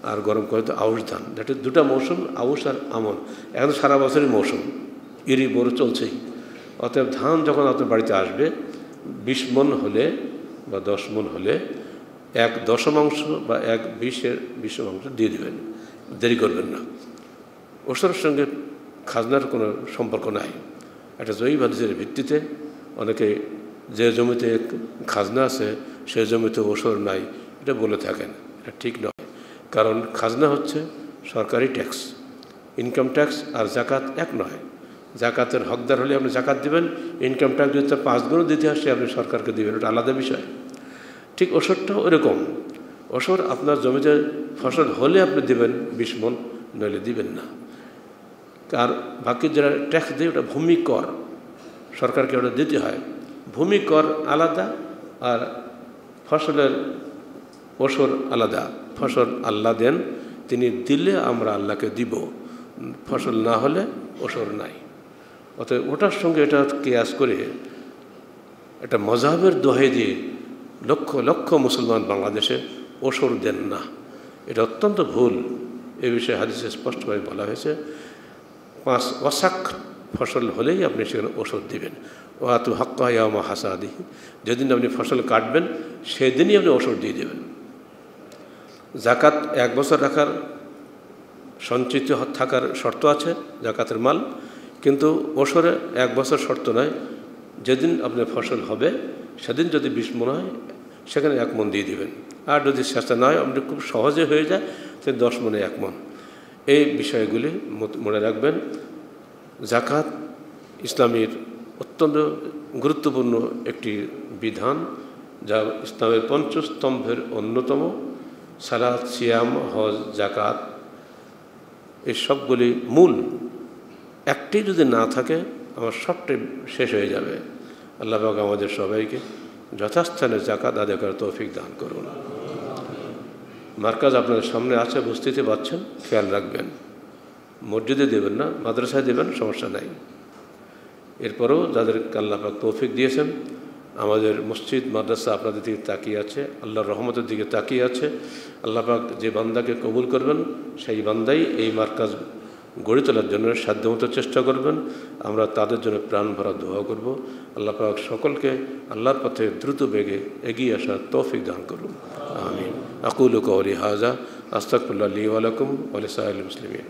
আর গরমকালে তো আউশ ধান, যেটা 2টা মৌসুম, আউশ আর আমন। এখন তো সারা বছরই মৌসুম, ইরি বড় চলছেই। অতএব ধান যখন আপনার বাড়িতে আসবে 20 মণ হলে বা 10 মণ হলে 1/10 বা 1/20 দিয়ে দেবেন, দেরি করবেন না। ওসরের সঙ্গে খাজনার কোনো সম্পর্ক নাই। একটা জয়ী হাদিসের ভিত্তিতে অনেকে যে জমিতে খাজনা আছে সে জমিতে ওসর নাই এটা বলে থাকেন, এটা ঠিক নয়। কারণ খাজনা হচ্ছে সরকারি ট্যাক্স, ইনকাম ট্যাক্স আর জাকাত এক নয়। জাকাতের হকদার হলে আপনি জাকাত দিবেন, ইনকাম ট্যাক্স যদি তার 5 গুণ দিতে আসে আপনি সরকারকে দিবেন, ওটা আলাদা বিষয়। ঠিক ওষুধটাও ওরকম, ওষুধ আপনার জমিতে ফসল হলে আপনি দিবেন 20 মণ, নইলে দিবেন না। আর বাকি যারা ট্যাক্স দেয় ওটা ভূমি কর, সরকারকে ওটা দিতে হয়। ভূমি কর আলাদা আর ফসলের ওষুধ আলাদা। ফসল আল্লাহ দেন, তিনি দিলে আমরা আল্লাহকে দিব, ফসল না হলে ওষুধ নাই। অতএব ওটার সঙ্গে এটা কেয়াস করে একটা মজাহের দোহাই দিয়ে লক্ষ লক্ষ মুসলমান বাংলাদেশে ওষুধ দেন না, এটা অত্যন্ত ভুল। এ বিষয়ে হাদিসে স্পষ্টভাবে বলা হয়েছে 5 ওয়াসাক ফসল হলেই আপনি সেখানে ওষুধ দিবেন। ওয়াতু হাক্কা ইয়াউমা হাসাদিহি, যেদিন আপনি ফসল কাটবেন সেদিনই আপনি ওষুধ দিয়ে দেবেন। জাকাত 1 বছর রাখার সঞ্চিত থাকার শর্ত আছে জাকাতের মাল, কিন্তু ওষুধে 1 বছর শর্ত নয়। যেদিন আপনার ফসল হবে সেদিন যদি 20 মণ হয় সেখানে 1 মণ দিয়ে দেবেন। আর যদি সেটা নয় আপনি খুব সহজে হয়ে যায় তাহলে 10 মণে 1 মণ। এই বিষয়গুলি মনে রাখবেন। জাকাত ইসলামের অত্যন্ত গুরুত্বপূর্ণ একটি বিধান, যা ইসলামের 5 স্তম্ভের অন্যতম। সালাত, সিয়াম, হজ, জাকাত এই সবগুলি মূল। একটি যদি না থাকে আমার সবটাই শেষ হয়ে যাবে। আল্লাহ পাক আমাদের সবাইকে যথাস্থানে জাকাত আদায় করার তৌফিক দান করুন। মার্কাজ আপনাদের সামনে আছে, বুঝতে পারছেন, খেয়াল রাখবেন। মসজিদে দেবেন না, মাদ্রাসায় দেবেন, সমস্যা নাই। এরপরও যাদের আল্লাহ পাক তৌফিক দিয়েছেন, আমাদের মসজিদ মাদ্রাসা আপনাদের দিকে তাকিয়ে আছে, আল্লাহর রহমতের দিকে তাকিয়ে আছে। আল্লাহ পাক যে বান্দাকে কবুল করবেন সেই বান্দাই এই মার্কাজ গড়ে তোলার জন্য সাধ্যমতো চেষ্টা করবেন। আমরা তাদের জন্য প্রাণ ভরা দোয়া করব। আল্লাহ পাক সকলকে আল্লাহর পথে দ্রুত বেগে এগিয়ে আসার তৌফিক দান করুন। আমিন। আকুলু কওলি হাযা আস্তাগফিরুল্লাহ লি ওয়া লাকুম ওয়া লিসাইরিল মুসলিমিন।